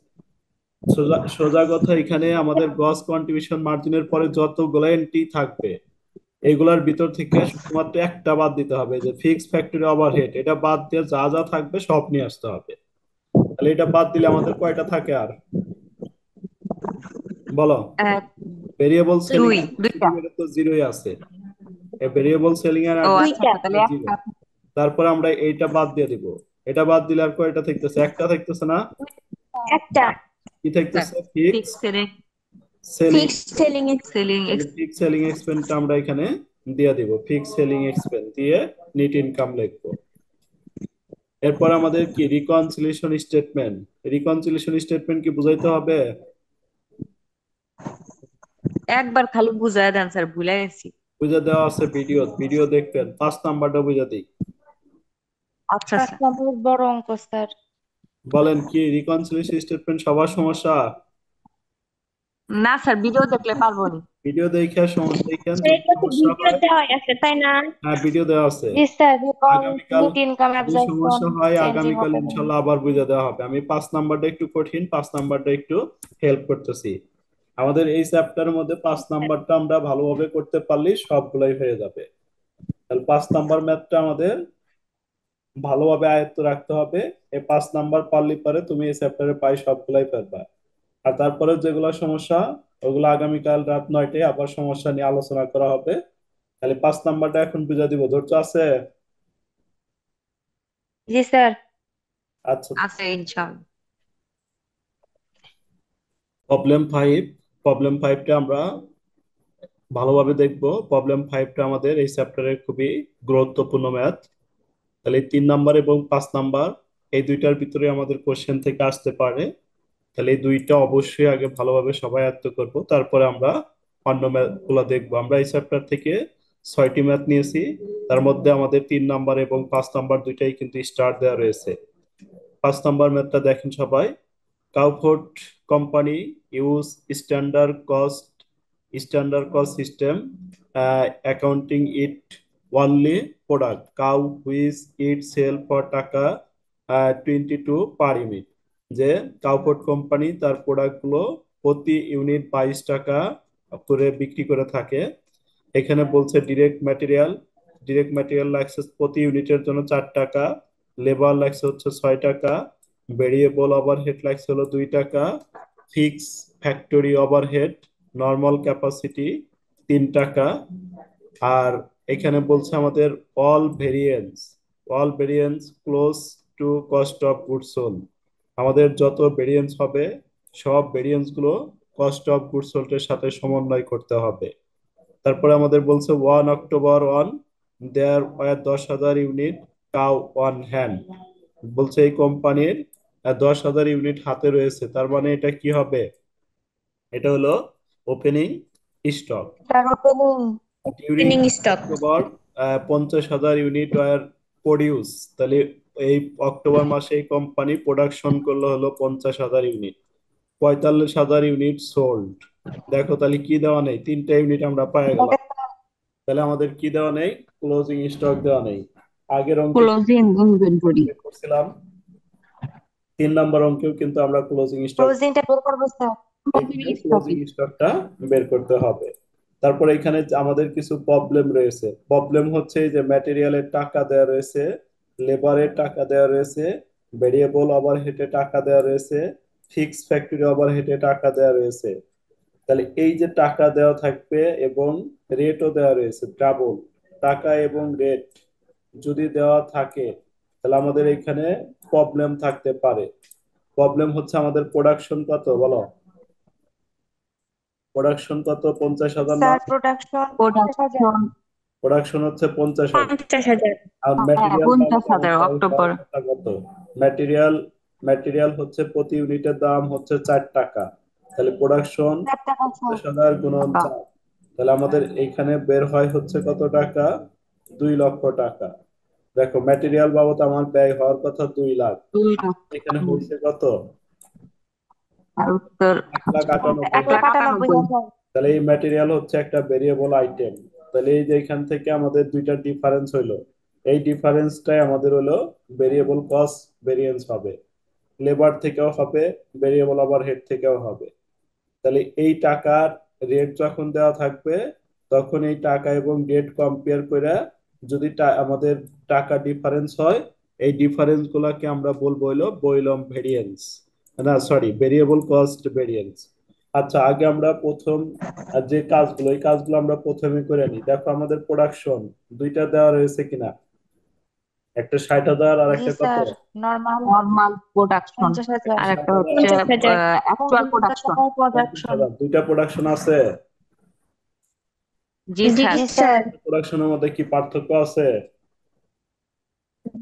S1: সোজা সোজা কথা, এখানে আমাদের গস কন্ট্রিবিউশন মার্জিনের পরে যতগুলো এন্ট্রি থাকবে এগুলার ভিতর থেকে শুধুমাত্র একটা বাদ দিতে হবে, যে ফিক্স ফ্যাক্টরি ওভারহেড, এটা বাদ দিয়ে যা যা থাকবে সব নিয়ে আসতে হবে। তাহলে এটা বাদ দিলে আমাদের কয়টা থাকে আর? বলো।
S2: এক,
S1: ভেরিয়েবল সেলিং
S2: দুই, দুইটা।
S1: এটা তো জিরোই আছে, ভেরিয়েবল সেলিং এর
S2: ও আচ্ছা
S3: দুইটা।
S2: আচ্ছা, তাহলে
S1: জিরো।
S2: একটা।
S1: তারপর আমরা এইটা বাদ দিয়ে দিব, এটা বাদ দিলে আর কয়টা থাকতেছে? একটা থাকতেছে না?
S3: একটা।
S1: কি থাকতেছে? Fix
S2: fix selling.
S1: Selling.
S3: Fixed selling.
S2: Selling.
S1: তাহলে ফিক্স সেলিং এক্সপেন্সটা আমরা এখানে দিয়ে দিব, ফিক্স সেলিং এক্সপেন্স দিয়ে নেট ইনকাম লিখবো। এরপর আমাদের কি রিকনসিলিয়েশন স্টেটমেন্ট। রিকনসিলিয়েশন স্টেটমেন্ট কি বুঝাইতে হবে?
S2: একবার খালি বুঝায় দেন স্যার, ভুলে গেছি।
S1: বুঝা দেওয়া আছে, ভিডিও ভিডিও দেখবেন, 5 নাম্বারটা বুঝা দিই।
S2: আচ্ছা
S3: 5
S2: স্যার।
S3: নম্বর বড় অঙ্ক স্যার।
S1: বলেন কি রিকনসিলিয়েশন স্টেটমেন্ট সবার সমস্যা?
S2: না স্যার, ভিডিও দেখলে পারবো না।
S1: ভিডিও দেখে সমস্যা দেখেন,
S3: স্যার
S1: যদি
S3: এটা তো
S1: সমস্যা
S3: ভিডিও
S1: হয়।
S3: দেওয়া আছে তাই না?
S1: হ্যাঁ, ভিডিও দেওয়া আছে।
S3: জি স্যার।
S1: আগামীকাল
S3: নেট ইনকাম
S1: যদি
S3: অ্যাবজর্পশন
S1: সমস্যা হয়
S3: চেঞ্জিং
S1: আগামীকাল
S3: হবে।
S1: ইনশাল্লাহ আবার বুঝে দেওয়া হবে। আমি 5 নাম্বারটা একটু কঠিন, 5 নাম্বারটা একটু হেল্প করতেছি। আমাদের এই চ্যাপ্টারের মধ্যে 5 নাম্বারটা আমরা ভালোভাবে করতে পারলেই সবগুলাই হয়ে যাবে। তাহলে 5 নাম্বার ম্যাথটা আমাদের ভালোভাবে আয়ত্ত রাখতে হবে। এই 5 নাম্বার পারলে পরে তুমি এই চ্যাপ্টারে প্রায় সবগুলাই পারবা। আর তারপরে যেগুলো সমস্যা ওগুলো আগামীকাল রাত 9টায় আবার সমস্যা নিয়ে আলোচনা করা হবে। তাহলে 5 নাম্বারটা এখন বুঝা দিব, ধৈর্য আছে?
S3: জি স্যার।
S1: আচ্ছা,
S2: আছে ইনশাআল্লাহ।
S1: প্রবলেম 5টা আমরা ভালোভাবে দেখবো। প্রবলেম 5টা আমাদের এই চ্যাপ্টারের খুবই গুরুত্বপূর্ণ ম্যাথ। তাহলে 3 নাম্বার এবং 5 নাম্বার এই দুইটার ভিতরে আমাদের কোশ্চেন থেকে আসতে পারে। তাহলে এই দুইটা অবশ্যই আগে ভালোভাবে সবাই আয়ত্ত করব, তারপরে আমরা অন্য ম্যাথ গুলো দেখবো। আমরা এই চ্যাপ্টার থেকে 6টি ম্যাথ নিয়েছি, তার মধ্যে আমাদের 3 নাম্বার এবং 5 নাম্বার দুইটাই কিন্তু স্টার দেওয়া রয়েছে। 5 নাম্বার ম্যাথটা দেখেন সবাই। Cowford company use standard cost system accounting it only product Cow which it sell for taka 22 per unit. যে কাউফোর্ড কোম্পানি তার প্রোডাক্টগুলো প্রতি ইউনিট 22 টাকা করে বিক্রি করে থাকে। এখানে বলছে ডিরেক্ট ম্যাটেরিয়াল লাগছে প্রতি ইউনিটের জন্য 4 টাকা, লেবার লাগছে হচ্ছে 6 টাকা, ভেরিয়েবল ওভারহেড লাগছে হলো 2 টাকা, fix factory overhead normal capacity 3 টাকা। আর এখানে বলছে আমাদের all variance close to cost of goods sold. আমাদের যত ভেরিয়েন্স হবে সব ভেরিয়েন্স গুলো কস্ট অফ গুডস সোল্ড এর সাথে সমন্বয় করতে হবে। তারপরে আমাদের বলছে 1 অক্টোবর দেয়ার ওয়ার 10,000 ইউনিট কাউ অন হ্যান্ড। বলছে এই কোম্পানির 10,000 ইউনিট হাতে রয়েছে, তার মানে এটা কি হবে? এটা হলো opening stock.
S3: Sir opening
S1: during
S3: stock.
S1: October 50,000 unit were produce. তাহলে এই অক্টোবর মাসে এই কোম্পানি প্রোডাকশন করলো হলো 50,000 ইউনিট, 45,000 ইউনিট সোল্ড। দেখো তাহলে কি দেওয়া নেই, 3টা ইউনিট আমরা পাই গেলাম। তাহলে আমাদের কি দেওয়া নেই? ক্লোজিং স্টক দেওয়া নেই। আগের অঙ্কে কি
S2: ক্লোজিং ইনভেন্টরি।
S1: বের করছিলাম? 3 নাম্বার অঙ্কেও কিন্তু আমরা ক্লোজিং স্টক,
S3: ক্লোজিংটা বের করবো স্যার।
S1: এখানে ক্লোজিং স্টকটা বের করতে হবে। তারপরে এখানে আমাদের কিছু প্রবলেম রয়েছে। প্রবলেম হচ্ছে যে ম্যাটেরিয়ালের টাকা দেওয়া রয়েছে, লেবারের টাকা দেওয়া রয়েছে, ভেরিয়েবল ওভারহেডে টাকা দেওয়া রয়েছে, ফিক্স ফ্যাক্টরি ওভারহেডে টাকা দেওয়া রয়েছে। তাহলে এই যে টাকা দেওয়া থাকবে এবং রেটও দেওয়া রয়েছে, ডাবল টাকা এবং রেট যদি দেওয়া থাকে তাহলে আমাদের এখানে প্রবলেম থাকতে পারে। প্রবলেম হচ্ছে আমাদের প্রোডাকশন কত বলো? প্রোডাকশন কত? 50,000 না?
S3: Sir production 50,000।
S2: প্রোডাকশন
S1: প্রোডাকশন হচ্ছে 50,000।
S3: 50,000।
S1: আর
S2: হ্যাঁ
S1: ম্যাটেরিয়াল দাম
S2: 50,000 অক্টোবর।
S1: কত? ম্যাটেরিয়াল ম্যাটেরিয়াল হচ্ছে প্রতি ইউনিটের দাম হচ্ছে 4 টাকা। তাহলে প্রোডাকশন
S3: 4 টাকা স্যার।
S1: 50,000 গুণন 4। তাহলে আমাদের এইখানে বের হয় হচ্ছে কত টাকা? 2 লক্ষ টাকা। দেখো ম্যাটেরিয়াল বাবদ আমার ব্যয় হওয়ার কথা 2 লাখ,
S2: 2 লাখ।
S1: এখানে হয়েছে কত?
S2: আর উত্তর
S1: 1,98,000।
S3: 1,98,000।
S1: তাহলে এই ম্যাটেরিয়াল হচ্ছে একটা ভেরিয়েবল আইটেম। তাহলে এই যে এখান থেকে আমাদের দুইটা ডিফারেন্স হইলো, এই ডিফারেন্সটাই আমাদের হলো ভেরিয়েবল কস্ট ভেরিয়েন্স হবে। লেবার থেকেও হবে, ভেরিয়েবল ওভারহেড থেকেও হবে। তাহলে এই টাকার রেট যখন দেওয়া থাকবে তখন এই টাকা এবং রেট কম্পেয়ার করে যদি আমাদের টাকা ডিফারেন্স হয়, এই ডিফারেন্স গুলাকে আমরা বলবো হলো বৈলম ভেরিয়েন্স, না সরি ভেরিয়েবল কস্ট ভেরিয়েন্স। আচ্ছা আগে আমরা প্রথম যে কাজগুলো এই কাজগুলো আমরা প্রথমে করে নিই। দেখো আমাদের প্রোডাকশন দুইটা দেওয়া রয়েছে কিনা, একটা 60,000 আর
S3: জি
S1: একটা কত?
S3: স্যার। Normal
S2: normal production
S3: 50,000।
S2: আর একটা হচ্ছে
S3: 50,000।
S2: Actual production.
S3: প্রোডাকশন।
S1: দুইটা প্রোডাকশন আছে।
S2: জি
S3: জি
S2: স্যার।
S3: স্যার।
S1: প্রোডাকশনের মধ্যে কি পার্থক্য আছে?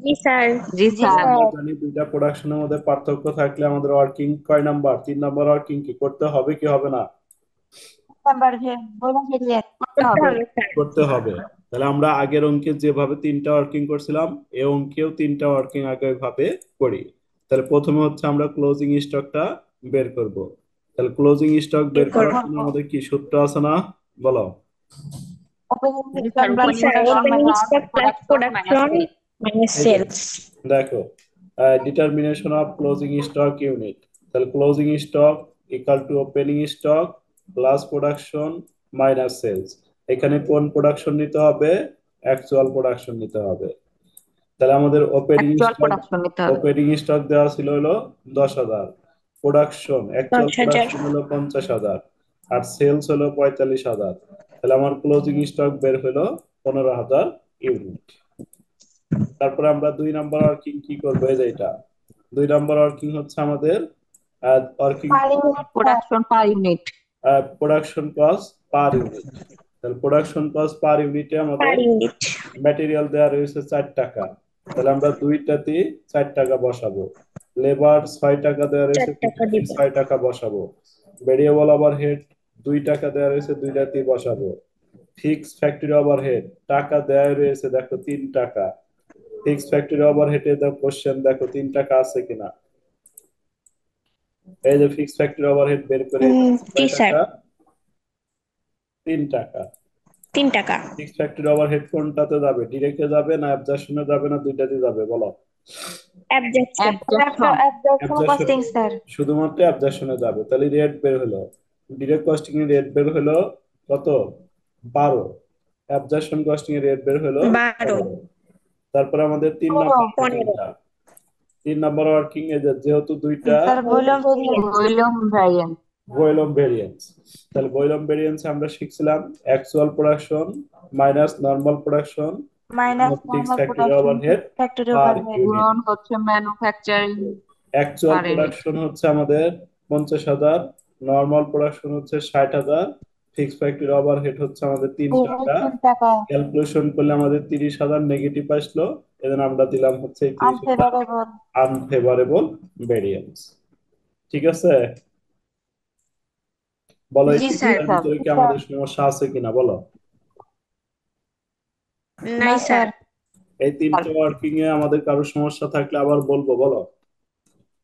S3: জি স্যার।
S2: জি
S3: জি
S2: স্যার।
S1: আমরা
S3: স্যার।
S1: জানি দুইটা প্রোডাকশনের মধ্যে পার্থক্য থাকলে আমাদের ওয়ার্কিং কয় নাম্বার? 3 নাম্বার ওয়ার্কিং কি করতে হবে কি হবে না?
S3: নাম্বার বলুন ভেরিয়েন্ট
S2: করতে হবে।
S3: স্যার।
S1: করতে হবে। তাহলে আমরা আগের অঙ্কে যেভাবে 3টা ওয়ার্কিং করছিলাম এই অঙ্কেও 3টা ওয়ার্কিং আগে ভাবে করি। তাহলে প্রথমে হচ্ছে আমরা ক্লোজিং স্টকটা বের করব। তাহলে ক্লোজিং স্টক বের করার জন্য আমাদের কি সূত্র আছে না, বলো?
S3: ওপেনিং
S2: জি
S3: stock
S2: sir,
S3: plus
S2: opening stock minus production minus
S3: production minus
S1: এই যে
S3: সেলস।
S1: দেখো determination of closing stock unit. তাহলে closing stock equal to opening stock plus production minus sales. এখানে কোন প্রোডাকশন নিতে হবে? অ্যাকচুয়াল প্রোডাকশন নিতে হবে। তাহলে আমাদের
S2: অ্যাকচুয়াল প্রোডাকশন নিতে হবে।
S1: ওপেনিং স্টক দেওয়া ছিল হলো 10,000, প্রোডাকশন অ্যাকচুয়াল
S3: 10,000
S1: প্রোডাকশন হলো 50,000, আর সেলস হলো 45,000। তাহলে আমার ক্লোজিং স্টক বের হলো 15,000 ইউনিট। তারপরে আমরা 2 নাম্বার ওয়ার্কিং কি করবো, এই যে এটা 2 নাম্বার ওয়ার্কিং হচ্ছে আমাদের working
S3: per unit, sir.
S2: Production পার unit.
S1: Production cost per unit. তাহলে প্রোডাকশন কস্ট পার ইউনিটে আমাদের
S3: Per unit.
S1: ম্যাটেরিয়াল দেওয়া রয়েছে 4 টাকা, তাহলে আমরা দুইটাতে 4 টাকা বসাবো। লেবার 6 টাকা দেওয়া
S3: 4
S1: রয়েছে,
S3: টাকা
S1: দুইটাতে
S3: দিব।
S1: 6 টাকা বসাবো। ভেরিয়েবল ওভারহেড 2 টাকা দেওয়া রয়েছে, দুইটাতেই বসাবো। ফিক্স ফ্যাক্টরি ওভারহেড টাকা দেওয়া রয়েছে দেখো 3 টাকা। ফিক্স ফ্যাক্টরি ওভারহেডে দেখো কোশ্চেন, দেখো 3 টাকা আছে কিনা। এই যে ফিক্স ফ্যাক্টরি ওভারহেড বের করে
S3: জি
S1: কয়
S3: স্যার,
S1: টাকা? 3 টাকা।
S3: 3 টাকা।
S1: ফিক্স ফ্যাক্টরি ওভারহেড কোনটাতে যাবে, ডিরেক্টে যাবে না অ্যাবজর্পশনে যাবে না দুইটাতে যাবে বলো?
S3: Absorption.
S2: Absorption.
S3: Absorption
S1: absorption,
S3: costing, sir.
S1: শুধুমাত্র অ্যাবজর্পশনে যাবে। তাহলে রেট বের হলো, ডিরেক্ট কস্টিং এর রেট বের হলো কত? 12। অ্যাবজর্পশন কস্টিং এর রেট বের হলো
S3: 12।
S1: 15। তারপরে আমাদের 3 নাম্বার
S3: 15।
S1: ওয়ার্কিংটা, 3 নাম্বার ওয়ার্কিং এ যেহেতু দুইটা
S3: sir volume variance.
S2: Volume variance.
S1: Volume variance. তাহলে ভলিউম ভেরিয়েন্স আমরা শিখছিলাম actual production minus normal production
S3: minus
S1: fix
S3: normal
S1: factory
S3: production,
S1: overhead
S3: factory
S1: per
S3: overhead.
S1: Unit.
S2: গুণন হচ্ছে manufacturing
S1: actual
S2: per unit.
S1: Production হচ্ছে আমাদের 50,000, নরমাল প্রোডাকশন হচ্ছে 60,000, fix factory overhead হচ্ছে আমাদের 3 টাকা।
S3: 3 টাকা।
S1: ক্যালকুলেশন করলে আমাদের 30,000 নেগেটিভ আসলো, এজন্য আমরা দিলাম হচ্ছে 30,000
S3: আনফেভারেবল।
S1: Unfavourable variance. ঠিক আছে, বলো এই
S3: জি স্যার।
S1: তিনটার ভিতরে কি আমাদের সমস্যা আছে কিনা বলো?
S3: নাই স্যার।
S1: এই 3টে ওয়ার্কিং এ আমাদের কারো সমস্যা থাকলে আবার বলবো, বলো।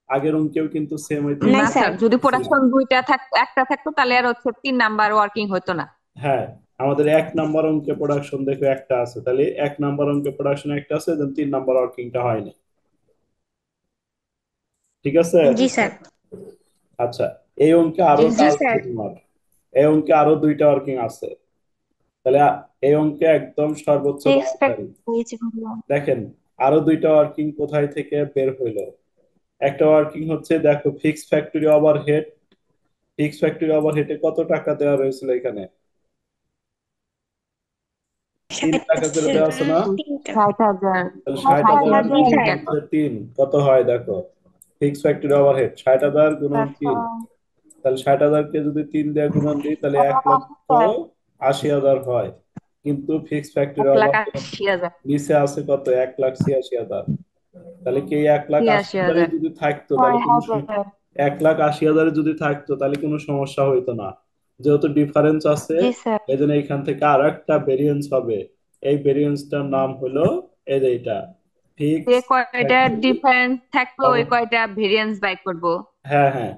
S1: আগের অঙ্কেও কিন্তু সেম এই
S2: না
S3: নাই
S2: স্যার,
S3: স্যার।
S2: যদি প্রোডাকশন দুইটা থাকতো, একটা থাকতো, তাহলে আর হচ্ছে 3 নাম্বার ওয়ার্কিং হতো না।
S1: হ্যাঁ, আমাদের 1 নাম্বার অঙ্কে প্রোডাকশন দেখো একটা আছে, তাহলে 1 নাম্বার অঙ্কে প্রোডাকশন একটা আছে, দেন 3 নাম্বার ওয়ার্কিংটা হয়নি। ঠিক আছে,
S3: জি স্যার।
S1: আচ্ছা। এই অঙ্কে আরো
S3: জি
S1: আছে
S3: স্যার।
S1: তোমার, এই অঙ্কে আরো 2টা ওয়ার্কিং আছে। তাহলে এই অঙ্কে একদম সর্বোচ্চ
S3: এক্সপেক্ট
S1: দরকারি।
S3: হয়েছে ভলিউম।
S1: দেখেন আরো 2টা ওয়ার্কিং কোথায় থেকে বের হইলো। একটা ওয়ার্কিং হচ্ছে দেখো fix factory overhead. Fix factory ওভারহেডে কত টাকা দেওয়া রয়েছিল এখানে? 3 টাকা করে দেওয়া আছে না?
S3: 3 টাকা।
S2: 60,000।
S1: তাহলে
S3: 60,000
S1: 60,000
S3: জি
S1: গুণন
S3: স্যার।
S1: হচ্ছে 3, কত হয় দেখো? ফিক্স ফ্যাক্টরি ওভারহেড 60,000 গুণন 3, তাহলে 60,000 কে যদি 3 দিয়ে গুণন দিই তাহলে 1,80,000 হয়। কিন্তু ফিক্স ফ্যাক্টরি ওভারহেড
S2: 1,80,000।
S1: নিচে আছে কত? 1,86,000। তাহলে কি 1,80,000
S2: 86,000।
S1: যদি থাকতো তাহলে কোনো
S3: 6,000।
S1: 1,80,000 যদি থাকতো তাহলে কোনো সমস্যা হইতো না। যেহেতু ডিফারেন্স আছে,
S3: জি স্যার।
S1: এই জন্য এখান থেকে আর একটা ভেরিয়েন্স হবে। এই ভেরিয়েন্সটার নাম হলো এই যে এটা ফিক্স
S2: যে কয়টা
S1: ফ্যাক্টরি।
S2: ডিফারেন্স থাকবে ওই কয়টা ভেরিয়েন্স বাই করবো।
S1: হ্যাঁ হ্যাঁ,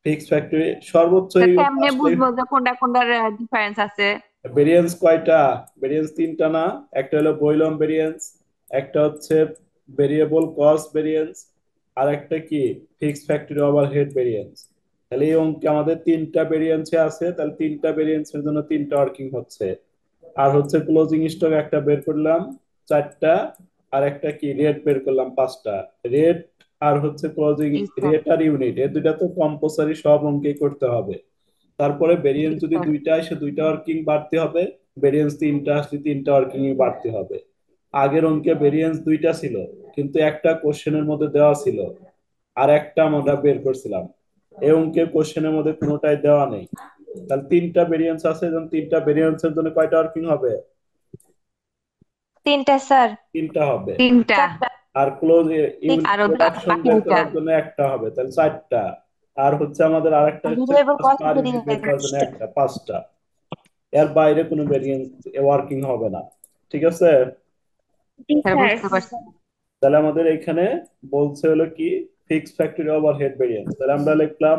S1: ফিক্স ফ্যাক্টরি সর্বোচ্চ
S2: তো
S1: এই
S2: কেমনে
S1: আসলে
S2: বুঝবো যে কোনটা কোনটার ডিফারেন্স আছে?
S1: ভেরিয়েন্স কয়টা? ভেরিয়েন্স 3টা না? একটা হলো বৈলম ভেরিয়েন্স, একটা হচ্ছে ভেরিয়েবল কস্ট ভেরিয়েন্স, আর একটা কি ফিক্স ফ্যাক্টরি ওভারহেড ভেরিয়েন্স। তাহলে এই অঙ্কে আমাদের 3টা ভেরিয়েন্সে আছে, তাহলে 3টা ভেরিয়েন্সের জন্য 3টা ওয়ার্কিং হচ্ছে। আর হচ্ছে ক্লোজিং স্টক একটা বের করলাম 4টা, আর একটা কি রেট বের করলাম 5টা। রেট আর হচ্ছে ক্লোজিং,
S2: জি স্যার।
S1: রেট আর ইউনিট এই দুইটা তো কম্পালসারি সব অঙ্কেই করতে হবে। তারপরে ভেরিয়েন্স
S2: জি
S1: যদি
S2: স্যার।
S1: 2টা আসে 2টা ওয়ার্কিং বাড়তে হবে, ভেরিয়েন্স 3টা আসলে 3টা ওয়ার্কিং বাড়তে হবে। আগের অঙ্কে ভেরিয়েন্স 2টা ছিল, কিন্তু একটা কোশ্চেনের মধ্যে দেওয়া ছিল, আর একটা আমরা বের করছিলাম। এই অঙ্কে কোশ্চেনের মধ্যে কোনোটাই দেওয়া নেই। তাহলে 3টা ভেরিয়েন্স আছে, এবং 3টা ভেরিয়েন্সের জন্য কয়টা ওয়ার্কিং হবে?
S3: 3টা স্যার।
S1: 3টা হবে।
S2: 3টা।
S1: আর ক্লোজ ইউনিট
S2: আরো
S1: প্রোডাকশন
S2: বাকি
S1: বের
S2: 2টা।
S1: করার জন্য একটা হবে, তাহলে 4টা। আর হচ্ছে আমাদের আরেকটা হচ্ছে
S3: variable
S1: cost
S3: cost
S1: per unit বের করার জন্য
S3: ভেরিয়েন্স।
S1: একটা, 5টা। এর বাইরে কোনো ভেরিয়েন্স ওয়ার্কিং হবে না। ঠিক আছে,
S3: জি
S2: স্যার
S3: স্যার।
S2: বুঝতে পারছি।
S1: তাহলে আমাদের এখানে বলছে হলো কি ফিক্স ফ্যাক্টরি ওভারহেড ভেরিয়েন্স। তাহলে আমরা লিখলাম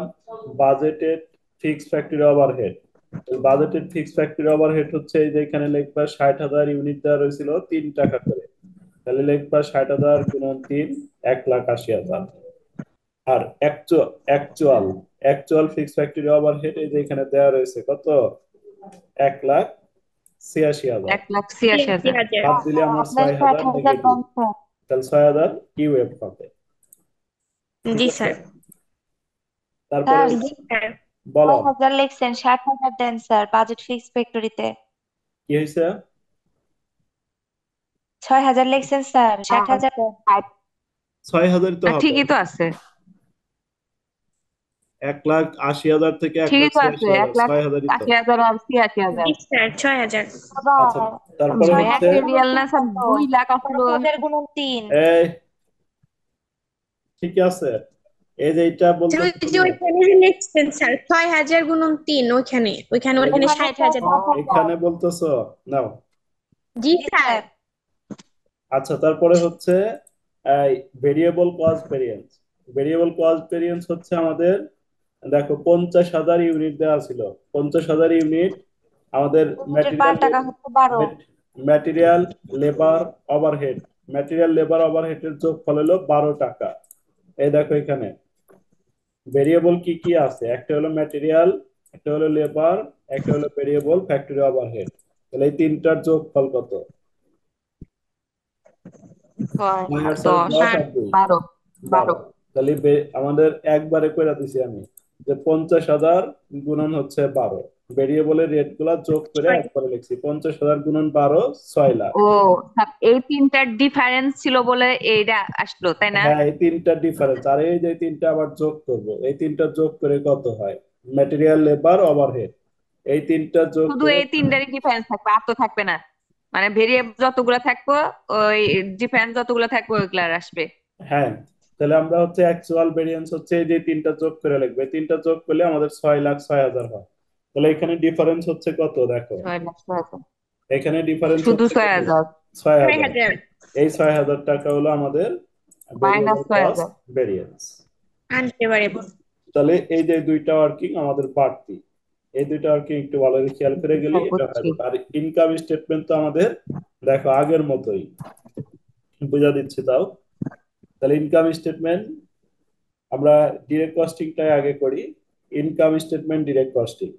S1: budgeted fix factory overhead. Budgeted fix factory overhead হচ্ছে এই যে এখানে লিখবা 60,000 ইউনিট দেওয়া রয়েছিল 3 টাকা করে, তাহলে লিখবা 60,000 গুণন 3, 1,80,000। আর actual actual fix factory overhead এই যে এখানে দেওয়া রয়েছে কত? ৮৬,০০০।
S2: ১,৮৬,০০০।
S1: বাদ দিলে আমার
S3: আপনার
S1: ৬,০০০
S3: 60,000
S1: নেগেটিভ,
S3: দেন স্যার।
S1: তাহলে ৬,০০০ ইউএফ হবে। ঠিক
S4: জি
S1: আছে,
S4: স্যার।
S1: তারপরে
S3: স্যার
S4: জি স্যার।
S1: বলো
S3: 6,000 লিখছেন, 60,000 দেন স্যার বাজেট ফিক্স ফ্যাক্টরিতে।
S1: কি হয়েছে।
S3: 6,000 লিখছেন স্যার, 60,000 দেন।
S1: ৬,০০০ তো হবে,
S2: ঠিকই তো আছে,
S1: ১,৮০,০০০ থেকে
S2: ঠিকই তো আছে,
S1: ১,৮৬,০০০, ৬,০০০ই তো।
S2: ১,৮০,০০০ আর ৮৬,০০০।
S4: জি স্যার ৬,০০০।
S3: বাবা
S1: আচ্ছা, তারপরে হচ্ছে
S2: ম্যাটেরিয়াল না স্যার, 2,00,000 আসলো।
S3: 5,000 গুণন 3।
S1: এই ঠিক আছে, এই যে এটা বলতে
S4: ওই যে ওইখানে যে লিখছেন স্যার ৬,০০০ গুণন ৩, ওইখানে ওইখানে
S1: এই যে
S4: ৬০,০০০।
S1: এখানে বলতেছো নাও।
S4: জি স্যার।
S1: আচ্ছা, তারপরে হচ্ছে variable cost variance. Variable cost variance হচ্ছে আমাদের, দেখো 50,000 ইউনিট দেওয়া ছিল, 50,000 ইউনিট আমাদের
S3: ইউনিটের পার টাকা হচ্ছে 12।
S1: Material labour overhead, material labour ওভারহেডের যোগফল হলো 12 টাকা। এই দেখো এখানে ভেরিয়েবল কি কি আছে, একটা হলো ম্যাটেরিয়াল, একটা হলো লেবার, একটা হলো ভেরিয়েবল ফ্যাক্টরি ওভারহেড। তাহলে এই তিনটার যোগফল কত?
S2: 6,
S1: 9 আর
S2: 10,
S1: 10 আর 2,
S2: 12,
S1: 12। তাহলে আমাদের একবারে কইরা দিছি আমি যে 50,000 গুণন হচ্ছে 12, ভেরিয়েবলের রেট গুলা যোগ করে একবারে লিখছি 50,000 গুণন 12, 6,00,000।
S2: ও স্যার, এই তিনটার ডিফারেন্স ছিল বলে এইটা আসলো, তাই না?
S1: হ্যাঁ, এই তিনটা ডিফারেন্স, আর এই যে তিনটা আবার যোগ করব, এই তিনটা যোগ করে কত হয়, ম্যাটেরিয়াল লেবার ওভারহেড, এই তিনটা যোগ
S2: শুধু
S1: করে।
S2: এই তিনটারই ডিফারেন্স থাকবে, আর তো থাকবে না, মানে ভেরিয়েবল যতগুলো থাকবে ওই ডিফারেন্স যতগুলো থাকবে ওইগুলো আর আসবে।
S1: হ্যাঁ, তাহলে আমরা হচ্ছে অ্যাকচুয়াল ভেরিয়েন্স হচ্ছে এই যে তিনটা যোগ করে লিখবে, তিনটা যোগ করলে আমাদের 6,06,000 হয়। তাহলে এখানে ডিফারেন্স হচ্ছে কত দেখো,
S2: 6,00,000,
S1: এখানে ডিফারেন্স
S2: শুধু
S1: হচ্ছে কত,
S2: 6,000,
S1: 6,000।
S4: ৬,০০০
S1: এই 6,000 টাকা হলো আমাদের
S2: minus
S1: variable cost
S2: 6,000।
S1: Variance.
S4: Unfavourable.
S1: তাহলে এই যে দুইটা ওয়ার্কিং আমাদের বাড়তি, এই দুইটা ওয়ার্কিং একটু ভালো করে খেয়াল করে গেলে এটা হয়ে
S2: বুঝছি।
S1: যাবে। আর ইনকাম স্টেটমেন্ট তো আমাদের দেখো আগের মতোই, বুঝা দিচ্ছি তাও। তাহলে ইনকাম স্টেটমেন্ট আমরা ডিরেক্ট কস্টিংটাই আগে করি, ইনকাম স্টেটমেন্ট ডিরেক্ট কস্টিং।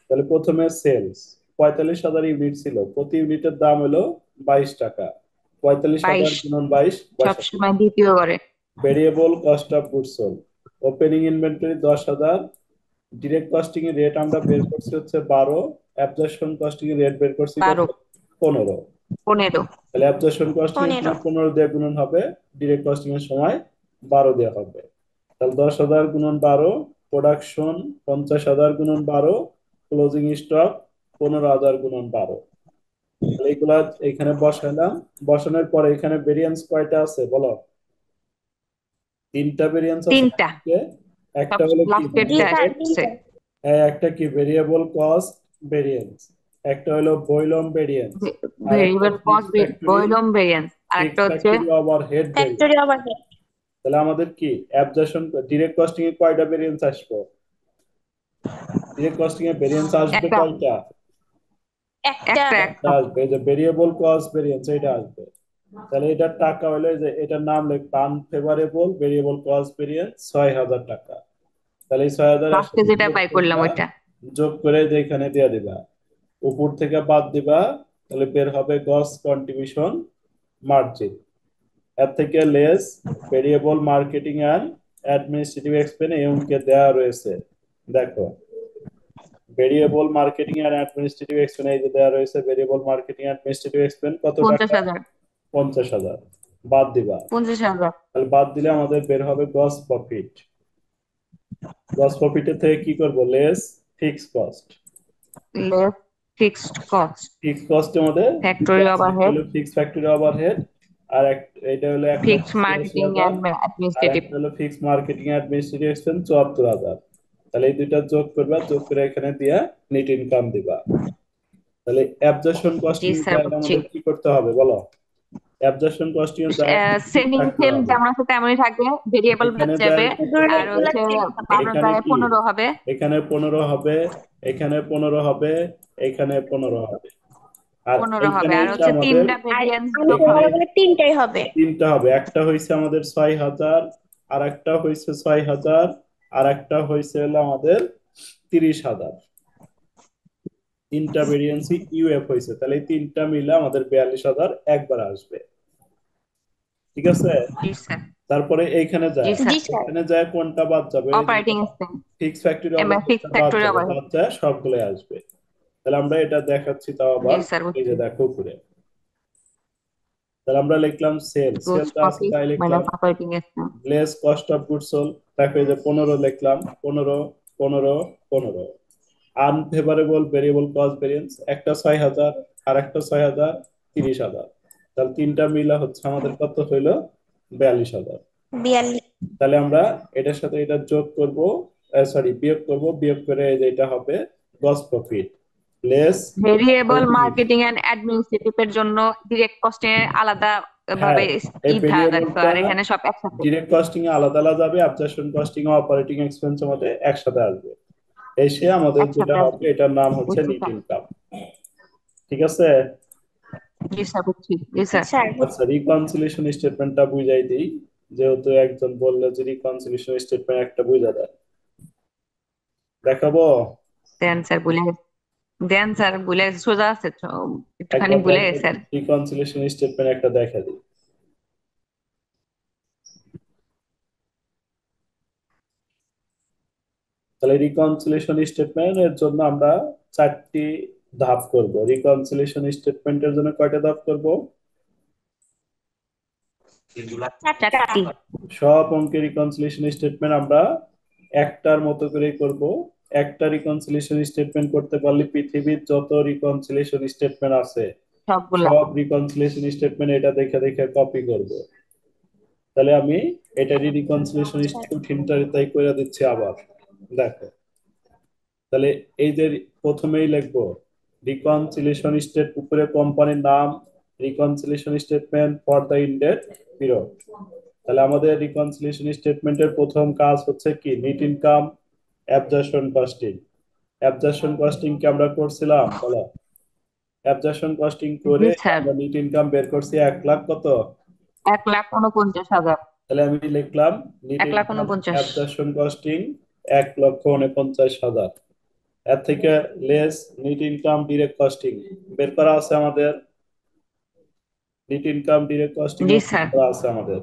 S1: তাহলে প্রথমে সেলস 45,000 ইউনিট ছিল, প্রতি ইউনিটের দাম হলো 22 টাকা, 45,000
S2: 22
S1: গুণন 22, 62।
S2: সবসময় দ্বিতীয় করে।
S1: Variable cost of goods sold, opening inventory 10,000, direct costing এর রেট আমরা বের করছি হচ্ছে 12, অ্যাবজর্পশন কস্টিং এর রেট বের করছি কত,
S2: 12,
S1: 15।
S2: 15।
S1: তাহলে অ্যাবজর্পশন কস্টিং এর
S4: 15।
S1: সময় 15 দিয়ে গুণন হবে, ডিরেক্ট কস্টিং এর সময় 12 দেওয়া হবে। তাহলে 10,000 গুণন 12, প্রোডাকশন 50,000 গুণন 12, ক্লোজিং স্টক 15,000 গুণন 12। তাহলে এগুলা এখানে বসাইলাম, বসানোর পরে এখানে ভেরিয়েন্স কয়টা আছে বলো, তিনটা ভেরিয়েন্স আছে।
S2: তিনটা, সব
S1: একটা হলো কি,
S2: লাস্টের
S4: জি স্যার
S2: আসছে।
S1: একটা কি ভেরিয়েবল কস্ট ভেরিয়েন্স, একটা হলো ভলিউম ভেরিয়েন্স, আর একটা
S2: variable
S1: fixed
S2: cost
S1: factory,
S2: volume variance, আর একটা
S1: ফিক্সড
S2: হচ্ছে
S1: factory overhead variance.
S4: Factory overhead.
S1: তাহলে আমাদের কি অ্যাবজর্পশন ডিরেক্ট কস্টিং এ কয়টা ভেরিয়েন্স আসবে, ডিরেক্ট কস্টিং এ ভেরিয়েন্স আসবে
S2: একটা,
S1: কয়টা,
S4: একটা।
S1: একটা আসবে, এই যে ভেরিয়েবল কস্ট ভেরিয়েন্স এটা আসবে। তাহলে এটার টাকা হলো, এই যে এটার নাম লিখবে আনফেভারেবল ভেরিয়েবল কস্ট ভেরিয়েন্স 6,000 টাকা। তাহলে এই 6,000
S2: লাস্টে যেটা বাই করলাম ওইটা।
S1: যোগ করে যে এখানে দিয়ে দিবা, উপর থেকে বাদ দিবা, তাহলে বের হবে গ্রস কন্ট্রিবিউশন মার্জিন। এর থেকে less variable marketing and administrative expense এই অঙ্কে দেওয়া রয়েছে। দেখো variable marketing and administrative expense এই যে দেওয়া রয়েছে, ভেরিয়েবল মার্কেটিং অ্যাডমিনিস্ট্রেটিভ এক্সপেন্স কত টাকা,
S2: 50,000,
S1: 50,000 বাদ দিবা।
S2: 50,000
S1: তাহলে বাদ দিলে আমাদের বের হবে গ্রস প্রফিট। গ্রস প্রফিটের থেকে কি করব, less fixed cost.
S2: Less fixed cost,
S1: fixed cost আমাদের
S2: ফ্যাক্টরি ওভারহেড,
S1: হলো ফিক্সড ফ্যাক্টরি ওভারহেড, আর এটা হলো এক লক্ষ
S2: ফিক্সড মার্কেটিং
S1: ৮৬,০০০,
S2: এন্ড
S1: আর
S2: অ্যাডমিনিস্ট্রেটিভ।
S1: একটা হলো ফিক্সড মার্কেটিং অ্যাডমিনিস্ট্রেটিভ এক্সপেন্স ৭৪,০০০। তাহলে এই দুইটা যোগ করবা, যোগ করে এখানে দিয়া নেট ইনকাম দিবা। তাহলে অ্যাবজর্পশন
S2: জি
S1: কস্টিং
S2: স্যার, বুঝছি।
S1: আমাদের কি করতে হবে বলো, অ্যাবজর্পশন কস্টিং
S2: সেম
S1: রাখতে
S2: সেম
S1: হবে।
S2: যেমন আছে তেমনই থাকবে, ভেরিয়েবল বাদ
S1: এখানে
S2: যাবে, আর
S4: এগুলো
S2: হচ্ছে
S4: চেঞ্জ হবে।
S2: 12
S1: এখানে
S2: জায়গায়
S1: কি,
S2: 15 হবে।
S1: এখানে 15 হবে, এখানে 15 হবে, এখানে 15 হবে, আর
S2: 15 হবে,
S1: এখানে
S2: আর
S1: হচ্ছে
S2: হচ্ছে
S1: আমাদের
S2: তিনটা
S4: আর
S2: ভেরিয়েন্স যোগ
S1: এখানে
S2: হবে।
S4: আনফেভারেবল তিনটাই হবে।
S1: তিনটা হবে, একটা হয়েছে আমাদের 6,000, আর একটা হয়েছে 6,000, আর একটা হয়েছে হলো আমাদের 30,000। তিনটা ভেরিয়েন্সই ইউএফ হয়েছে, তাহলে এই তিনটা মিলে আমাদের 42,000 একবার আসবে। ঠিক আছে,
S2: জি স্যার।
S1: তারপরে এইখানে
S2: জি
S1: যায়,
S2: স্যার।
S4: জি স্যার।
S1: এখানে যায় কোনটা বাদ যাবে?
S2: অপারেটিং এক্সপেন্স
S1: ফিক্স ফ্যাক্টরি
S2: এবং ফিক্স
S1: বাদ
S2: ফ্যাক্টরি
S1: যাবে,
S2: ওভারহেড।
S1: বাদ যায় সবগুলো আসবে। তাহলে আমরা এটা দেখাচ্ছি তাও
S2: জি
S1: আবার,
S2: স্যার,
S1: এই
S2: বুঝছি।
S1: যে দেখো উপরে। তাহলে আমরা লিখলাম সেল,
S2: গ্রোস
S1: সেলটা আছে
S2: প্রফিট
S1: তাই লিখলাম।
S2: Minus operating expense.
S1: Less cost of goods sold, তারপরে এই যে 15 লিখলাম, 15 15 15। আনফেভারেবল ভেরিয়েবল কস্ট ভেরিয়েন্স, একটা 6,000 আর একটা 6,000, 30,000। তাহলে তিনটা মিলা হচ্ছে আমাদের কত হইলো? 42,000।
S4: 42।
S1: তাহলে আমরা এটার সাথে এটা যোগ করব, সরি বিয়োগ করব, বিয়োগ করে এই যে এটা হবে gross profit less.
S2: Variable marketing and administrative এর জন্য ডিরেক্ট কস্টে আলাদা
S1: হ্যাঁ,
S2: ভাবে
S1: এই
S2: ধারা রাখতে
S1: ভেরিয়েবলটা
S2: আর এখানে সব একসাথে।
S1: ডিরেক্ট কস্টিং এ আলাদা আলাদা যাবে, অ্যাবজর্পশন কস্টিং ও অপারেটিং এক্সপেন্স আমাদের একসাথে আসবে। এসে আমাদের যেটা
S2: একসাথে
S1: হবে
S2: আসবে।
S1: এটার নাম হচ্ছে
S2: বুঝছি
S1: নিট
S2: স্যার।
S1: ইনকাম। ঠিক আছে,
S2: জি স্যার, বুঝছি। জি
S4: জি
S2: স্যার।
S4: স্যার।
S1: আচ্ছা রিকনসিলিয়েশন স্টেটমেন্টটা বুঝাই দিই, যেহেতু একজন বললো যে রিকনসিলিয়েশন স্টেটমেন্ট একটা বুঝা দেয়, দেখাবো?
S2: দেন স্যার, ভুলে গেছি। দেন স্যার, ভুলে গেছি। সোজা আছে তো, একটুখানি
S1: একবার
S2: ভুলে
S1: দেখা
S2: গেছি স্যার।
S1: রিকনসিলিয়েশন স্টেটমেন্ট একটা দেখা দিই। তাহলে রিকনসিলিয়েশন স্টেটমেন্ট এর জন্য আমরা 4টি ধাপ করব। রিকনসিলিয়েশন স্টেটমেন্টের জন্য কয়টা ধাপ করব?
S2: 4টি।
S1: সব অঙ্কের রিকনসিলিয়েশন স্টেটমেন্ট আমরা একটার মতো করে করব। একটা রিকনসিলিয়েশন স্টেটমেন্ট করতে পারলে পৃথিবীর যত রিকনসিলিয়েশন স্টেটমেন্ট আছে
S2: সবগুলা।
S1: সব রিকনসিলিয়েশন স্টেটমেন্ট এটা দেখে দেখে কপি করব। তাহলে আমি এটারই রিকনসিলিয়েশন স্টেটমেন্টটা তাই করে দিচ্ছি আবার, দেখো। তাহলে এই যে প্রথমেই লিখবো রিকনসিলিয়েশন স্টেট, উপরে কোম্পানির নাম, reconciliation statement for the ended period. তাহলে আমাদের রিকনসিলিয়েশন স্টেটমেন্টের প্রথম কাজ হচ্ছে কি? NEET income, absorption costing. Absorption costing কি আমরা করছিলাম? বলো। অ্যাবজর্পশন কস্টিং
S2: জি
S1: করে
S2: স্যার।
S1: আমরা নিট ইনকাম বের করছি 1 লাখ কত?
S2: 1,49,000।
S1: তাহলে আমি লিখলাম নিট ইনকাম
S2: 1,49,000।
S1: Absorption costing 1,49,000। এর থেকে less NEET income direct costing বের করা আছে আমাদের। নিট ইনকাম ডিরেক্ট কস্টিং
S2: জি
S1: বের
S2: স্যার।
S1: করা আছে আমাদের।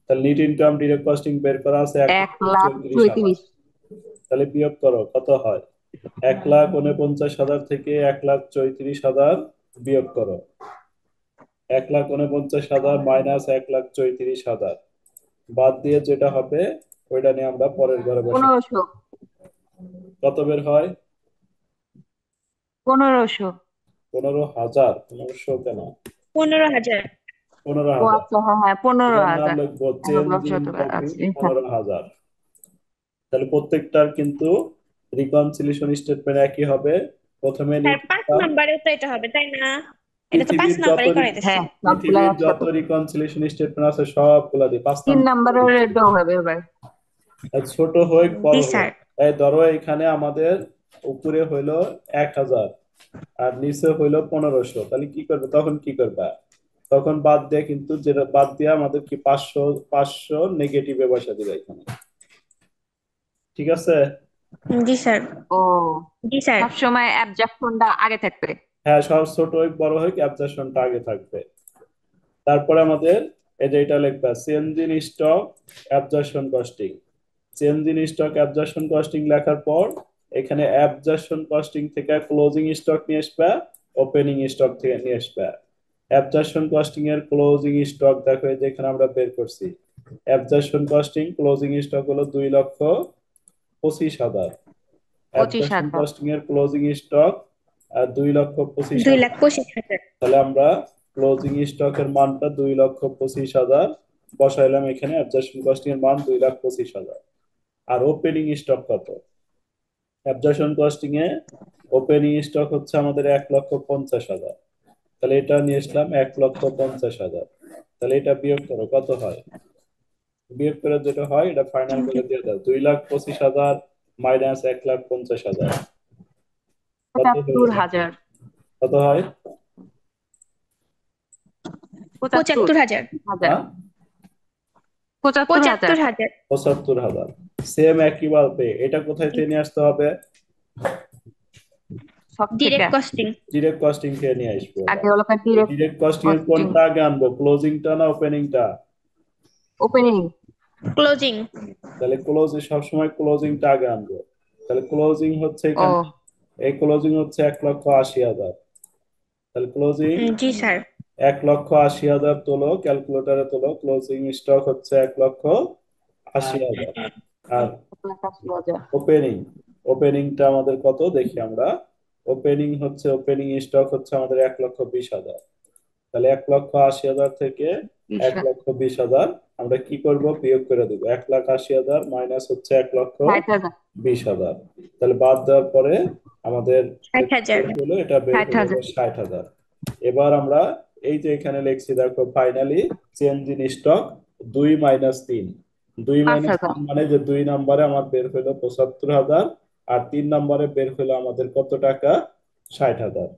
S1: তাহলে নিট ইনকাম ডিরেক্ট কস্টিং বের করা আছে 1,34,000।
S2: 1,34,000।
S1: তাহলে বিয়োগ করো কত হয়? 1,49,000 থেকে 1,34,000 বিয়োগ করো। 1,49,000 মাইনাস 1,34,000 বাদ দিয়ে যেটা হবে ওইটা নিয়ে আমরা পরের ঘরে বসে।
S2: 1,500।
S1: কত বের হয়?
S2: 1,500।
S1: 15,000। 1500 কেন?
S4: 15,000।
S2: ও
S1: 15,000।
S2: আচ্ছা, হ্যাঁ হ্যাঁ,
S1: এটার নাম
S2: 15,000।
S1: লিখবো
S2: আমার
S1: চেঞ্জ
S2: ব্যবসা
S1: ইন
S2: তো
S1: প্রফিট,
S2: আছে, হ্যাঁ।
S1: 15,000। তাহলে প্রত্যেকটার কিন্তু রিকনসিলিয়েশন স্টেটমেন্ট একই হবে। প্রথমে
S4: স্যার 5 নম্বরেও তো এটা হবে তাই না? এটা তো 5
S1: পৃথিবীর যত
S4: নম্বরে করাইতেছে।
S2: হ্যাঁ, সবগুলা
S1: পৃথিবীর যত
S2: একসাথে।
S1: রিকনসিলিয়েশন স্টেটমেন্ট আছে সবগুলা দিয়ে 5
S2: 3
S1: নাম্বার
S2: নাম্বারের এটাও হবে এবার।
S1: ছোট হোক বড়
S4: জি
S1: হোক।
S4: স্যার।
S1: এই ধরো এখানে আমাদের উপরে হইলো 1,000 আর নিচে হইলো 1500, তাহলে কি করবে তখন? কি করবা তখন? বাদ দিয়ে, কিন্তু যেটা বাদ দিয়ে আমাদের কি 500 500 নেগেটিভে বসা দিবে এখানে। ঠিক আছে?
S4: জি স্যার।
S2: ও,
S4: জি স্যার।
S2: সবসময় অ্যাবজেকশনটা আগে থাকবে।
S1: হ্যাঁ, সব ছোট হোক বড় হোক অ্যাবজর্পশনটা আগে থাকবে। তারপরে আমাদের এই যে এটা লিখবা change in stock absorption costing. Change in stock absorption costing লেখার পর এখানে অ্যাবজর্পশন কস্টিং থেকে ক্লোজিং স্টক নিয়ে আসবা, ওপেনিং স্টক থেকে নিয়ে আসবা। অ্যাবজর্পশন কস্টিং এর ক্লোজিং স্টক দেখো যেখানে আমরা বের করছি। অ্যাবজর্পশন কস্টিং ক্লোজিং স্টক হলো 2,25,000। অ্যাবজর্পশন
S2: 25,000।
S1: কস্টিং এর ক্লোজিং স্টক 2,25,000।
S4: 2,25,000।
S1: তাহলে আমরা ক্লোজিং স্টকের মানটা 2,25,000 বসাইলাম এখানে। অ্যাবজর্পশন কস্টিং এর মান 2,25,000। আর ওপেনিং স্টক কত? অ্যাবজর্পশন কস্টিং এ ওপেনিং স্টক হচ্ছে আমাদের 1,50,000। তাহলে এটা নিয়ে আসলাম 1,50,000। তাহলে এটা বিয়োগ করো কত হয়? বিয়োগ করে যেটা হয় এটা ফাইনাল করে দিয়ে দাও। 2,25,000 মাইনাস 1,50,000 কত হলো?
S2: 75,000।
S1: কত হয়?
S4: 75,000।
S2: 75,000।
S1: হ্যাঁ,
S2: 75,000।
S4: 75,000।
S1: 75,000। সেম একই ভাবে এটা কোথায় থেকে নিয়ে আসতে হবে?
S2: সব থেকে
S4: ডিরেক্ট কস্টিং
S1: ডিরেক্ট কস্টিং থেকে নিয়ে আসবো
S2: আগে হলো ডিরেক্ট
S1: ডিরেক্ট কস্টিং এর
S2: কস্টিং
S1: কোনটা আগে আনবো, ক্লোজিংটা না ওপেনিংটা?
S2: ওপেনিং
S4: ক্লোজিং
S1: তাহলে সবসময় ক্লোজিংটা আগে আনবো। তাহলে ক্লোজিং হচ্ছে
S2: ও
S1: এখানে, এই ক্লোজিং হচ্ছে 1,80,000। তাহলে ক্লোজিং
S4: জি স্যার
S1: 1,80,000 তোলো, ক্যালকুলেটরে তোলো। ক্লোজিং স্টক হচ্ছে 1,80,000। আর
S2: 1,80,000
S1: ওপেনিংটা আমাদের কত দেখি আমরা। ওপেনিং স্টক হচ্ছে আমাদের 1,20,000। তাহলে 1,80,000 থেকে 1,20,000 আমরা কি করব, বিয়োগ করে দিব। 1,80,000 মাইনাস হচ্ছে
S2: 60,000
S1: 1,20,000। তাহলে বাদ দেওয়ার পরে আমাদের
S4: 60,000
S1: বের হলো, এটা বের হলো
S2: 60,000
S1: 60,000। এবার আমরা এই যে এখানে লিখছি দেখো, finally change in stock 2 minus 3। 2 minus
S2: 5,000
S1: 3 মানে যে 2 নম্বরে আমার বের হলো 75,000, আর 3 নম্বরে বের হলো আমাদের কত টাকা, 60,000।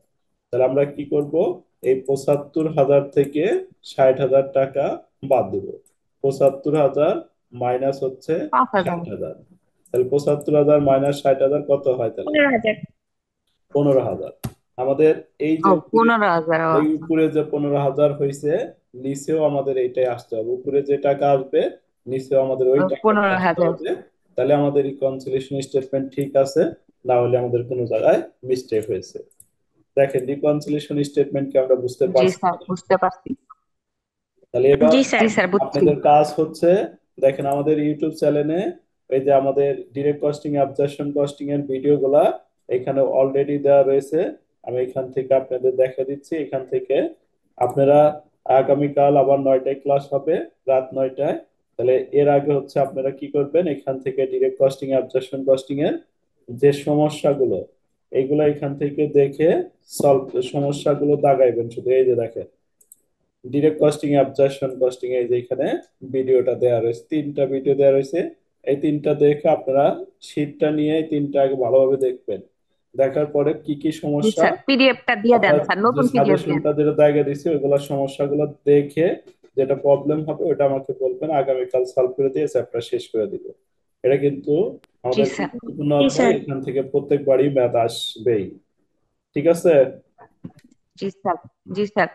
S1: তাহলে আমরা কি করব, এই 75,000 থেকে 60,000 টাকা বাদ দিব। 75,000 মাইনাস হচ্ছে
S2: 5,000
S1: 60,000। তাহলে 75,000 মাইনাস 60,000 কত হয় তাহলে?
S4: 15,000
S1: 15,000। আমাদের এই
S2: ও
S1: যে
S2: 15,000
S1: এই উপরে যে 15,000 হয়েছে, নিচেও আমাদের এইটাই আসতে হবে। উপরে যে টাকা আসবে নিচেও আমাদের ওই টাকা আসতে
S2: 15,000
S1: হবে। তাহলে আমাদের রিকনসিলিয়েশন স্টেটমেন্ট ঠিক আছে, না হলে আমাদের কোনো জায়গায় মিস্টেক হয়েছে। দেখেন রিকনসিলিয়েশন স্টেটমেন্টকে আমরা বুঝতে
S2: জি
S1: পারছি।
S2: স্যার বুঝতে পারছি
S1: তাহলে এবার
S4: জি স্যার
S2: জি স্যার বুঝছি
S1: আপনাদের কাজ হচ্ছে, দেখেন আমাদের ইউটিউব চ্যানেলে এই যে আমাদের ডিরেক্ট কস্টিং অ্যাবজর্পশন কস্টিং এর ভিডিওগুলা এখানে অলরেডি দেওয়া রয়েছে। আমি এখান থেকে আপনাদের দেখা দিচ্ছি। এখান থেকে আপনারা আগামীকাল আবার 9টায় ক্লাস হবে, রাত 9টায়। তাহলে এর আগে হচ্ছে আপনারা কি করবেন, এখান থেকে ডিরেক্ট কস্টিং অ্যাবজর্পশন কস্টিং এর যে সমস্যাগুলো এইগুলো এখান থেকে দেখে সমস্যাগুলো দাগাইবেন শুধু। এই যে দেখেন ডিরেক্ট কস্টিং অ্যাবজর্পশন কস্টিং, এই যে এখানে ভিডিওটা দেওয়া রয়েছে, 3টা ভিডিও দেওয়া রয়েছে। এই 3টা দেখে আপনারা শীটটা নিয়ে এই 3টা আগে ভালোভাবে দেখবেন। দেখার পরে কি কি
S2: জি
S1: সমস্যা
S2: স্যার পিডিএফটা দিয়ে দেন
S1: অর্থাৎ
S2: স্যার
S1: যে
S2: নতুন পিডিএফ দেন
S1: সাজেশনটা যেটা জায়গা দিচ্ছি ওইগুলো সমস্যাগুলো দেখে যেটা প্রবলেম হবে ওটা আমাকে বলবেন, আগামীকাল সলভ করে দিয়ে চ্যাপ্টার শেষ করে দিব। এটা কিন্তু
S2: জি
S1: আমাদের
S2: স্যার
S1: গুরুত্বপূর্ণ
S4: জি
S1: অধ্যায়,
S4: স্যার
S1: এখান থেকে প্রত্যেকবারই ম্যাথ আসবেই। ঠিক আছে?
S2: জি স্যার জি স্যার